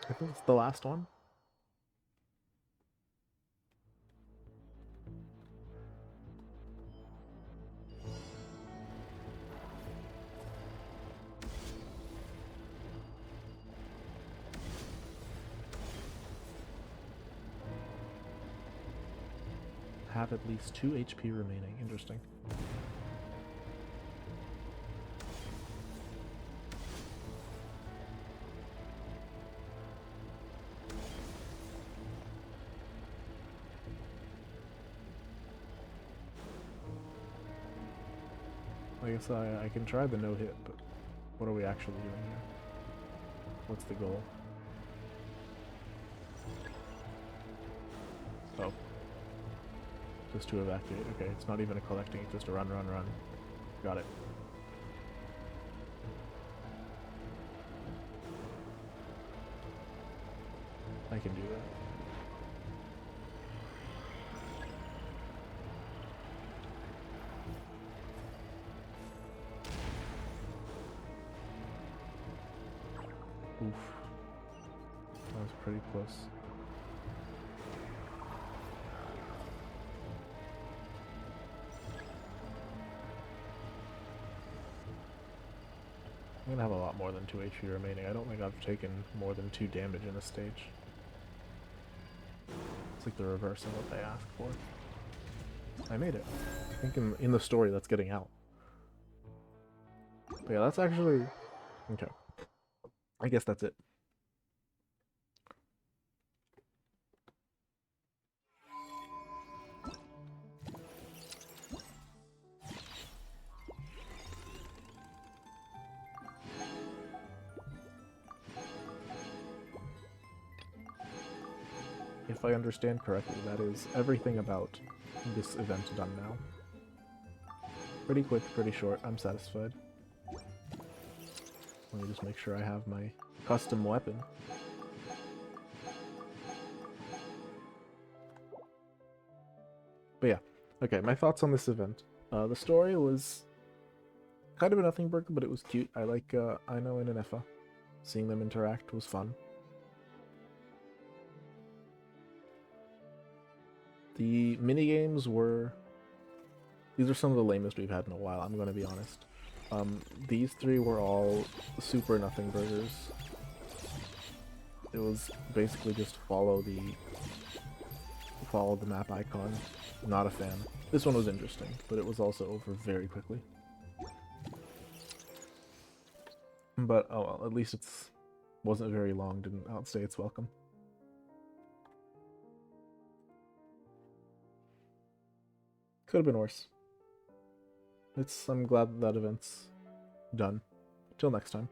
I think it's the last one. Have at least 2 HP remaining. Interesting. I guess I can try the no-hit, but what are we actually doing here? What's the goal? Oh. Just to evacuate. Okay, it's not even a collecting, it's just a run, run, run. Got it. I can do that. Oof. That was pretty close. I'm gonna have a lot more than 2 HP remaining. I don't think I've taken more than 2 damage in a stage. It's like the reverse of what they asked for. I made it. I think in the story that's getting out. But yeah, that's actually... okay. I guess that's it. If I understand correctly, that is everything about this event done now. Pretty quick, pretty short, I'm satisfied. Let me just make sure I have my custom weapon. But yeah, okay, my thoughts on this event. The story was kind of a nothing burger, but it was cute. I like Aino and Inefa. Seeing them interact was fun. The minigames were... these are some of the lamest we've had in a while, I'm gonna be honest. These 3 were all super nothing burgers. It was basically just follow the map icon. Not a fan. This one was interesting, but it was also over very quickly. But oh well, at least it's wasn't very long, didn't outstay its welcome. Could have been worse. I'm glad that event's done. Till next time.